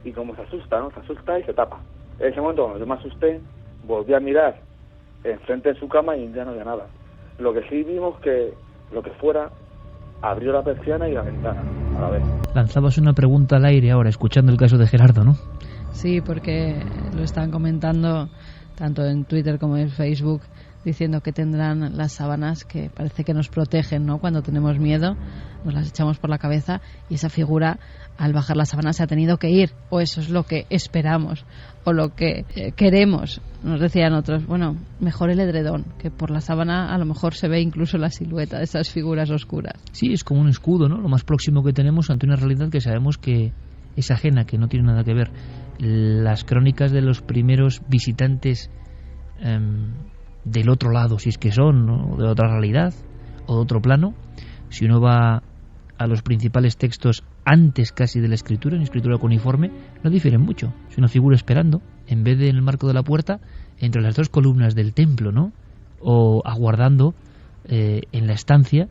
y como se asusta, ¿no? Se asusta y se tapa. En ese momento, cuando yo me asusté, volví a mirar enfrente de su cama y ya no había nada. Lo que sí vimos que lo que fuera abrió la persiana y la ventana a la vez. Lanzabas una pregunta al aire ahora, escuchando el caso de Gerardo, ¿no? Sí, porque lo están comentando tanto en Twitter como en Facebook, diciendo que tendrán las sábanas que parece que nos protegen, ¿no? Cuando tenemos miedo, nos las echamos por la cabeza y esa figura, al bajar la sábana, se ha tenido que ir, o eso es lo que esperamos o lo que queremos. Nos decían otros, bueno, mejor el edredón, que por la sábana a lo mejor se ve incluso la silueta de esas figuras oscuras. Sí, es como un escudo, ¿no? Lo más próximo que tenemos ante una realidad que sabemos que es ajena, que no tiene nada que ver. Las crónicas de los primeros visitantes del otro lado, si es que son, ¿no? De otra realidad o de otro plano, si uno va a los principales textos antes casi de la escritura, en escritura cuneiforme, no difieren mucho. Es una figura esperando, en vez de en el marco de la puerta, entre las 2 columnas del templo, ¿no? O aguardando en la estancia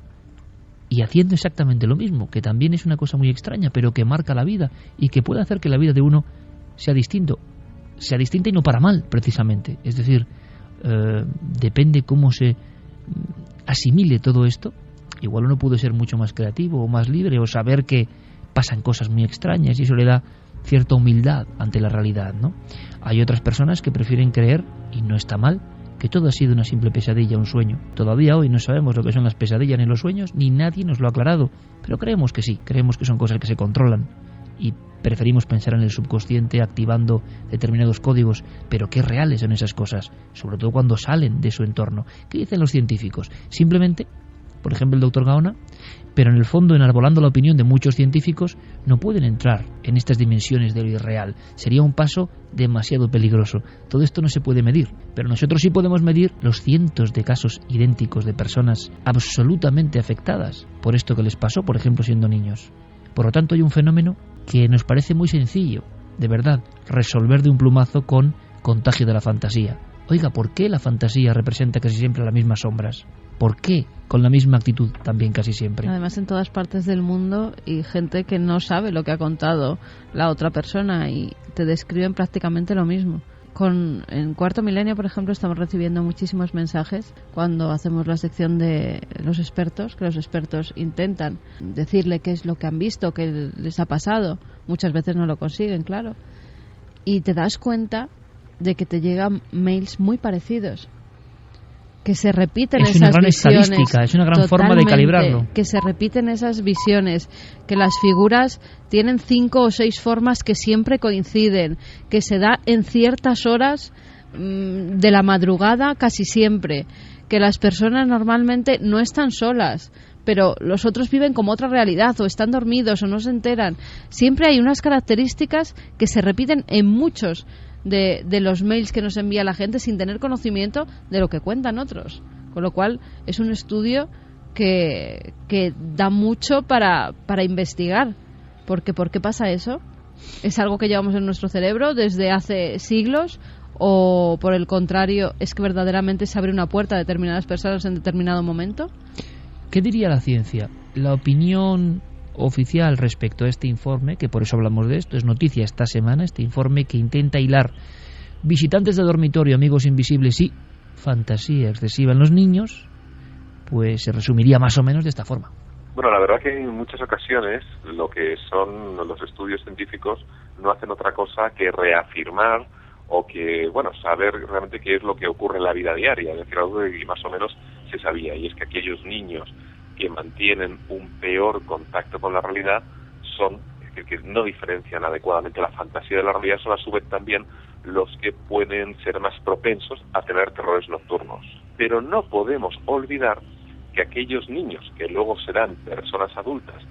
y haciendo exactamente lo mismo, que también es una cosa muy extraña, pero que marca la vida y que puede hacer que la vida de uno sea distinta y no para mal, precisamente. Es decir, depende cómo se asimile todo esto. Igual uno puede ser mucho más creativo o más libre, o saber que pasan cosas muy extrañas, y eso le da cierta humildad ante la realidad, ¿no? Hay otras personas que prefieren creer, y no está mal, que todo ha sido una simple pesadilla, un sueño. Todavía hoy no sabemos lo que son las pesadillas ni los sueños, ni nadie nos lo ha aclarado, pero creemos que sí, creemos que son cosas que se controlan, y preferimos pensar en el subconsciente activando determinados códigos, pero qué reales son esas cosas, sobre todo cuando salen de su entorno. ¿Qué dicen los científicos? Simplemente, por ejemplo el doctor Gaona, pero en el fondo, enarbolando la opinión de muchos científicos, no pueden entrar en estas dimensiones de lo irreal. Sería un paso demasiado peligroso. Todo esto no se puede medir, pero nosotros sí podemos medir los cientos de casos idénticos de personas absolutamente afectadas por esto que les pasó, por ejemplo, siendo niños. Por lo tanto, hay un fenómeno que nos parece muy sencillo, de verdad, resolver de un plumazo con Contagio de la Fantasía. Oiga, ¿por qué la fantasía representa casi siempre las mismas sombras? ¿Por qué con la misma actitud también casi siempre? Además, en todas partes del mundo y gente que no sabe lo que ha contado la otra persona y te describen prácticamente lo mismo. En Cuarto Milenio, por ejemplo, estamos recibiendo muchísimos mensajes cuando hacemos la sección de los expertos, que los expertos intentan decirle qué es lo que han visto, qué les ha pasado. Muchas veces no lo consiguen, claro. Y te das cuenta de que te llegan mails muy parecidos, que se repiten esas visiones. Es una gran estadística, es una gran forma de calibrarlo. Que se repiten esas visiones, que las figuras tienen 5 o 6 formas que siempre coinciden, que se da en ciertas horas de la madrugada casi siempre, que las personas normalmente no están solas, pero los otros viven como otra realidad, o están dormidos o no se enteran. Siempre hay unas características que se repiten en muchos de los mails que nos envía la gente sin tener conocimiento de lo que cuentan otros, con lo cual es un estudio que da mucho para investigar, porque ¿por qué pasa eso? ¿Es algo que llevamos en nuestro cerebro desde hace siglos o por el contrario es que verdaderamente se abre una puerta a determinadas personas en determinado momento? ¿Qué diría la ciencia? La opinión oficial respecto a este informe, que por eso hablamos de esto, es noticia esta semana, este informe que intenta hilar visitantes de dormitorio, amigos invisibles y fantasía excesiva en los niños, pues se resumiría más o menos de esta forma. Bueno, la verdad que en muchas ocasiones lo que son los estudios científicos no hacen otra cosa que reafirmar o que, saber realmente qué es lo que ocurre en la vida diaria, es decir, algo que más o menos se sabía, y es que aquellos niños que mantienen un peor contacto con la realidad son, es decir, que no diferencian adecuadamente la fantasía de la realidad, son a su vez también los que pueden ser más propensos a tener terrores nocturnos. Pero no podemos olvidar que aquellos niños que luego serán personas adultas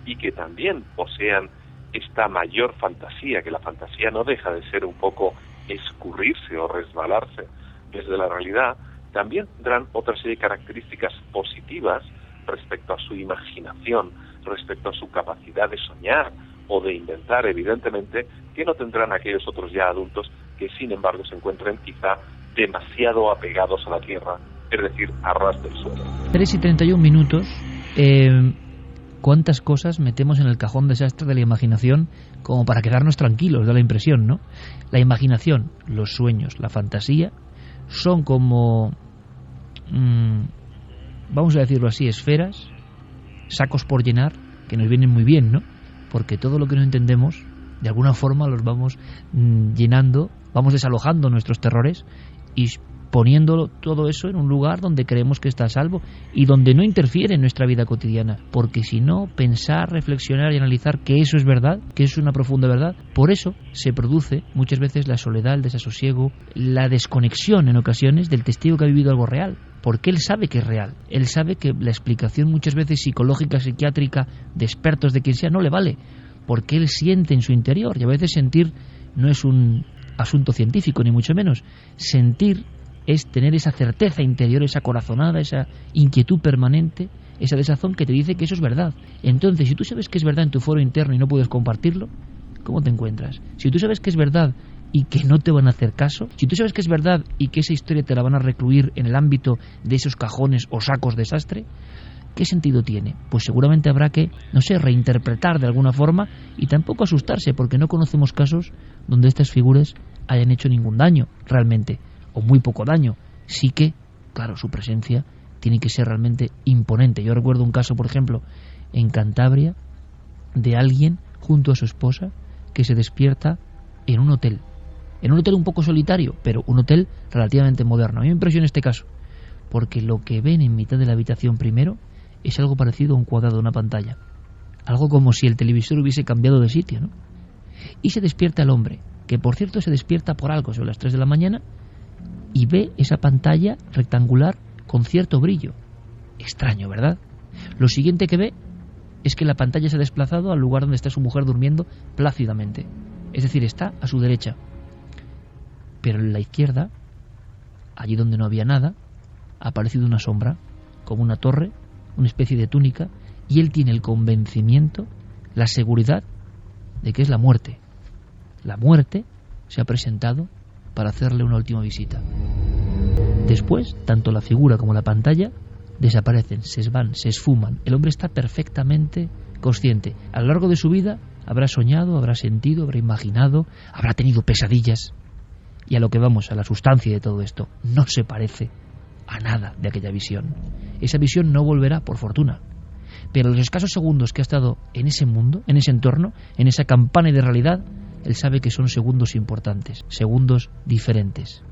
y que también posean esta mayor fantasía, que la fantasía no deja de ser un poco escurrirse o resbalarse desde la realidad, también tendrán otra serie de características positivas respecto a su imaginación, respecto a su capacidad de soñar o de inventar, evidentemente, que no tendrán aquellos otros ya adultos que, sin embargo, se encuentren quizá demasiado apegados a la tierra, es decir, a ras del suelo. 3:31. ¿Cuántas cosas metemos en el cajón desastre de la imaginación como para quedarnos tranquilos? Da la impresión, ¿no? La imaginación, los sueños, la fantasía, son como... vamos a decirlo así, esferas, sacos por llenar, que nos vienen muy bien, ¿no? Porque todo lo que no entendemos, de alguna forma los vamos llenando, vamos desalojando nuestros terrores y poniendo todo eso en un lugar donde creemos que está a salvo y donde no interfiere en nuestra vida cotidiana. Porque si no, pensar, reflexionar y analizar que eso es verdad, que eso es una profunda verdad, por eso se produce muchas veces la soledad, el desasosiego, la desconexión en ocasiones del testigo que ha vivido algo real. Porque él sabe que es real, él sabe que la explicación muchas veces psicológica, psiquiátrica, de expertos, de quien sea, no le vale, porque él siente en su interior, y a veces sentir no es un asunto científico, ni mucho menos. Sentir es tener esa certeza interior, esa corazonada, esa inquietud permanente, esa desazón que te dice que eso es verdad. Entonces, si tú sabes que es verdad en tu foro interno y no puedes compartirlo, ¿cómo te encuentras? Si tú sabes que es verdad y que no te van a hacer caso, si tú sabes que es verdad y que esa historia te la van a recluir en el ámbito de esos cajones o sacos desastre, ¿qué sentido tiene? Pues seguramente habrá que, reinterpretar de alguna forma y tampoco asustarse, porque no conocemos casos donde estas figuras hayan hecho ningún daño realmente, o muy poco daño. Sí que, claro, su presencia tiene que ser realmente imponente. Yo recuerdo un caso, por ejemplo, en Cantabria, de alguien junto a su esposa que se despierta en un hotel un poco solitario, pero un hotel relativamente moderno. A mí me impresiona este caso, porque lo que ven en mitad de la habitación primero es algo parecido a un cuadrado de una pantalla, algo como si el televisor hubiese cambiado de sitio, ¿no? Y se despierta el hombre, que por cierto se despierta por algo sobre las 3 de la mañana y ve esa pantalla rectangular con cierto brillo. Extraño, ¿verdad? Lo siguiente que ve es que la pantalla se ha desplazado al lugar donde está su mujer durmiendo plácidamente. Es decir, está a su derecha. Pero en la izquierda, allí donde no había nada, ha aparecido una sombra, como una torre, una especie de túnica, y él tiene el convencimiento, la seguridad de que es la muerte. La muerte se ha presentado para hacerle una última visita. Después, tanto la figura como la pantalla desaparecen, se van, se esfuman. El hombre está perfectamente consciente. A lo largo de su vida habrá soñado, habrá sentido, habrá imaginado, habrá tenido pesadillas. Y a lo que vamos, a la sustancia de todo esto, no se parece a nada de aquella visión. Esa visión no volverá, por fortuna. Pero los escasos segundos que ha estado en ese mundo, en ese entorno, en esa campana de realidad, él sabe que son segundos importantes, segundos diferentes.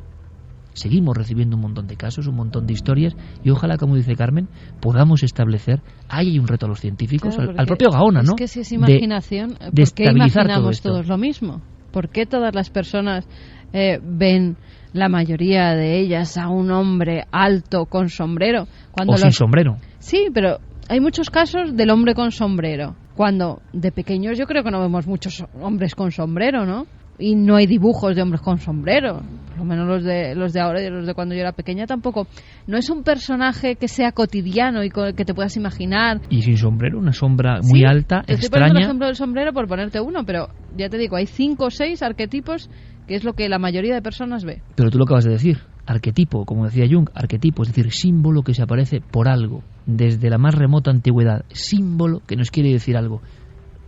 Seguimos recibiendo un montón de casos, un montón de historias, y ojalá, como dice Carmen, podamos establecer, ahí hay un reto a los científicos, claro, al propio Gaona, ¿no? Es que si es imaginación, ¿por qué imaginamos todos lo mismo? ¿Por qué todas las personas ven, la mayoría de ellas, a un hombre alto con sombrero? O sin sombrero. Sí, pero hay muchos casos del hombre con sombrero. Cuando de pequeños yo creo que no vemos muchos hombres con sombrero, ¿no? Y no hay dibujos de hombres con sombrero, por lo menos los de ahora y los de cuando yo era pequeña tampoco. No es un personaje que sea cotidiano y que te puedas imaginar. Y sin sombrero, una sombra muy alta, extraña. Estoy poniendo el ejemplo del sombrero por ponerte uno, pero ya te digo, hay 5 o 6 arquetipos que es lo que la mayoría de personas ve. Pero tú lo acabas de decir, arquetipo, como decía Jung, arquetipo, es decir, símbolo que se aparece por algo, desde la más remota antigüedad, símbolo que nos quiere decir algo.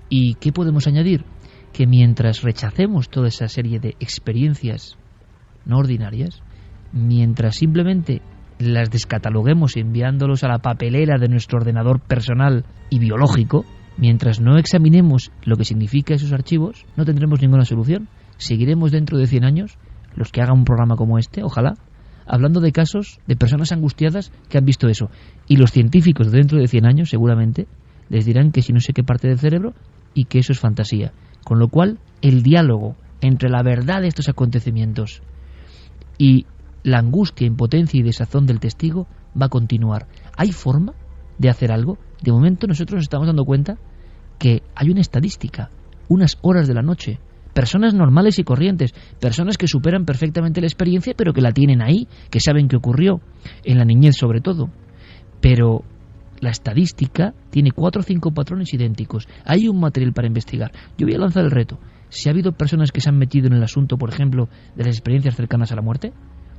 ¿Y qué podemos añadir? Que mientras rechacemos toda esa serie de experiencias no ordinarias, mientras simplemente las descataloguemos enviándolos a la papelera de nuestro ordenador personal y biológico, mientras no examinemos lo que significa esos archivos, no tendremos ninguna solución. Seguiremos dentro de 100 años, los que hagan un programa como este, ojalá, hablando de casos de personas angustiadas que han visto eso. Y los científicos de dentro de 100 años, seguramente, les dirán que si no sé qué parte del cerebro y que eso es fantasía. Con lo cual, el diálogo entre la verdad de estos acontecimientos y la angustia, impotencia y desazón del testigo va a continuar. ¿Hay forma de hacer algo? De momento nosotros nos estamos dando cuenta que hay una estadística, unas horas de la noche, personas normales y corrientes, personas que superan perfectamente la experiencia pero que la tienen ahí, que saben qué ocurrió, en la niñez sobre todo. Pero la estadística tiene 4 o 5 patrones idénticos. Hay un material para investigar. Yo voy a lanzar el reto. Si ha habido personas que se han metido en el asunto, por ejemplo, de las experiencias cercanas a la muerte,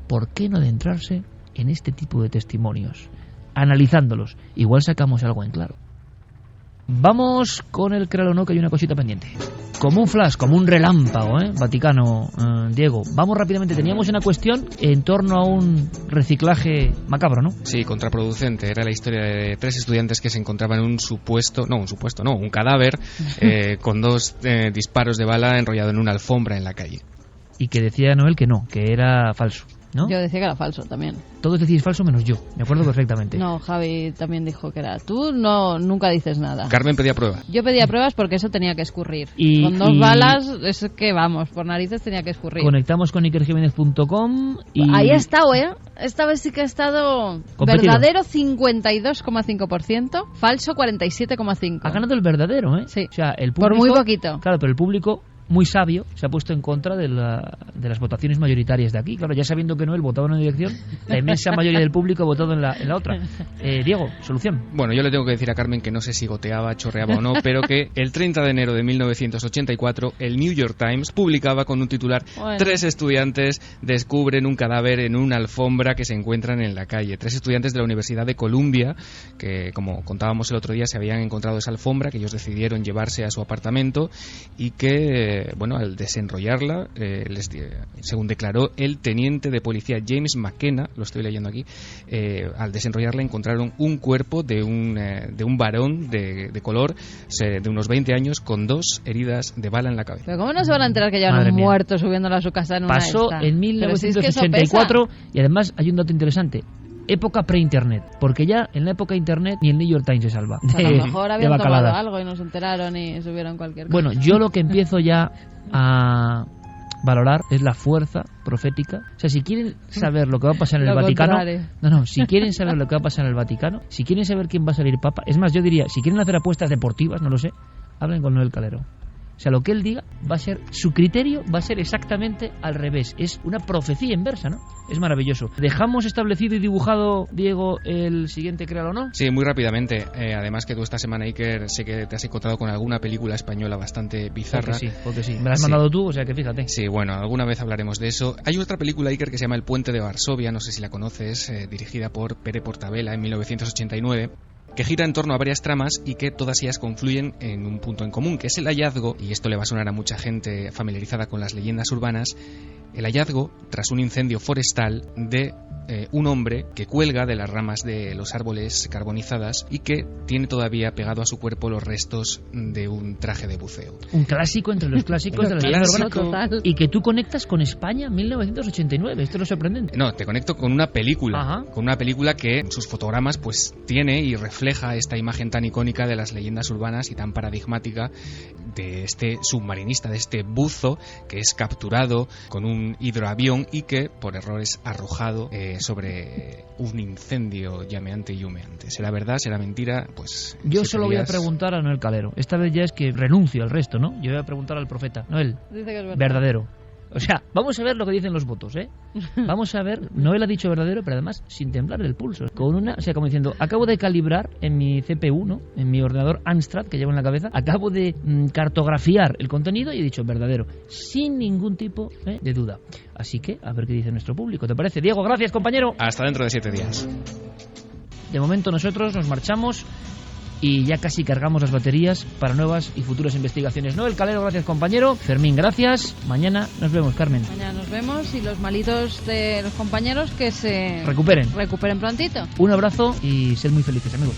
¿por qué no adentrarse en este tipo de testimonios? Analizándolos, igual sacamos algo en claro. Vamos con el créalo o no, que hay una cosita pendiente. Como un flash, como un relámpago, Vaticano, Diego. Vamos rápidamente, teníamos una cuestión en torno a un reciclaje macabro, ¿no? Sí, contraproducente. Era la historia de 3 estudiantes que se encontraban en un cadáver con 2 disparos de bala enrollado en una alfombra en la calle. Y que decía Noel que no, que era falso, ¿no? Yo decía que era falso también. Todos decís falso menos yo, me acuerdo perfectamente. No, Javi también dijo que era. Tú nunca dices nada. Carmen pedía pruebas. Yo pedía pruebas porque eso tenía que escurrir. Con 2 balas, es que vamos, por narices tenía que escurrir. Conectamos con ikerjiménez.com y... Ahí ha estado, Esta vez sí que ha estado competido. Verdadero 52,5%, falso 47,5%. Ha ganado el verdadero, Sí, o sea, el público, por muy poquito. Claro, pero el público, muy sabio, se ha puesto en contra de las votaciones mayoritarias de aquí. Claro, ya sabiendo que Noel votaba en una dirección, la inmensa mayoría del público ha votado en la otra. Diego, solución. Bueno, yo le tengo que decir a Carmen que no sé si goteaba, chorreaba o no, pero que el 30 de enero de 1984 el New York Times publicaba con un titular: 3 estudiantes descubren un cadáver en una alfombra que se encuentran en la calle. 3 estudiantes de la Universidad de Columbia que, como contábamos el otro día, se habían encontrado esa alfombra que ellos decidieron llevarse a su apartamento y que al desenrollarla, según declaró el teniente de policía James McKenna, lo estoy leyendo aquí, al desenrollarla encontraron un cuerpo de un varón de color de unos 20 años con 2 heridas de bala en la cabeza. Pero ¿cómo no se van a enterar que llevan un muerto subiéndolo a su casa en una Pasó en 1984 y además hay un dato interesante. Época pre-internet, porque ya en la época de internet ni el New York Times se salva. A lo mejor habían tomado algo y no se enteraron y subieron cualquier cosa. Bueno, yo lo que empiezo ya a valorar es la fuerza profética. O sea, si quieren saber lo que va a pasar en el Vaticano, si quieren saber lo que va a pasar en el Vaticano, si quieren saber quién va a salir papa, es más, yo diría, si quieren hacer apuestas deportivas, no lo sé, hablen con Noel Calero. O sea, lo que él diga va a ser, su criterio va a ser exactamente al revés. Es una profecía inversa, ¿no? Es maravilloso. ¿Dejamos establecido y dibujado, Diego, el siguiente Créalo o no? Sí, muy rápidamente. Además que tú esta semana, Iker, sé que te has encontrado con alguna película española bastante bizarra. Porque sí. Me la has mandado tú, o sea que fíjate. Sí, bueno, alguna vez hablaremos de eso. Hay otra película, Iker, que se llama El puente de Varsovia, no sé si la conoces, dirigida por Pere Portabella en 1989. Que gira en torno a varias tramas y que todas ellas confluyen en un punto en común, que es el hallazgo, y esto le va a sonar a mucha gente familiarizada con las leyendas urbanas, el hallazgo, tras un incendio forestal, de un hombre que cuelga de las ramas de los árboles carbonizadas y que tiene todavía pegado a su cuerpo los restos de un traje de buceo. Un clásico entre los clásicos de la leyenda urbana, y que tú conectas con España 1989. Esto es lo sorprendente. No, te conecto con una película, que en sus fotogramas pues tiene y refleja esta imagen tan icónica de las leyendas urbanas y tan paradigmática de este submarinista, de este buzo que es capturado con un hidroavión y que por error es arrojado sobre un incendio llameante y humeante. ¿Será verdad? ¿Será mentira? Pues yo solo voy a preguntar a Noel Calero. Esta vez ya es que renuncio al resto, ¿no? Yo voy a preguntar al profeta. Noel, dice que es verdad. Verdadero. O sea, vamos a ver lo que dicen los votos, ¿eh? Vamos a ver, Noel ha dicho verdadero, pero además sin temblar el pulso. Con una, o sea, como diciendo, acabo de calibrar en mi CPU, ¿no? En mi ordenador Amstrad que llevo en la cabeza, acabo de cartografiar el contenido y he dicho verdadero, sin ningún tipo de duda. Así que, a ver qué dice nuestro público. ¿Te parece? Diego, gracias, compañero. Hasta dentro de 7 días. De momento nosotros nos marchamos y ya casi cargamos las baterías para nuevas y futuras investigaciones. Noel Calero, gracias, compañero. Fermín, gracias. Mañana nos vemos, Carmen. Mañana nos vemos y los malitos de los compañeros que se recuperen prontito. Un abrazo y sed muy felices, amigos.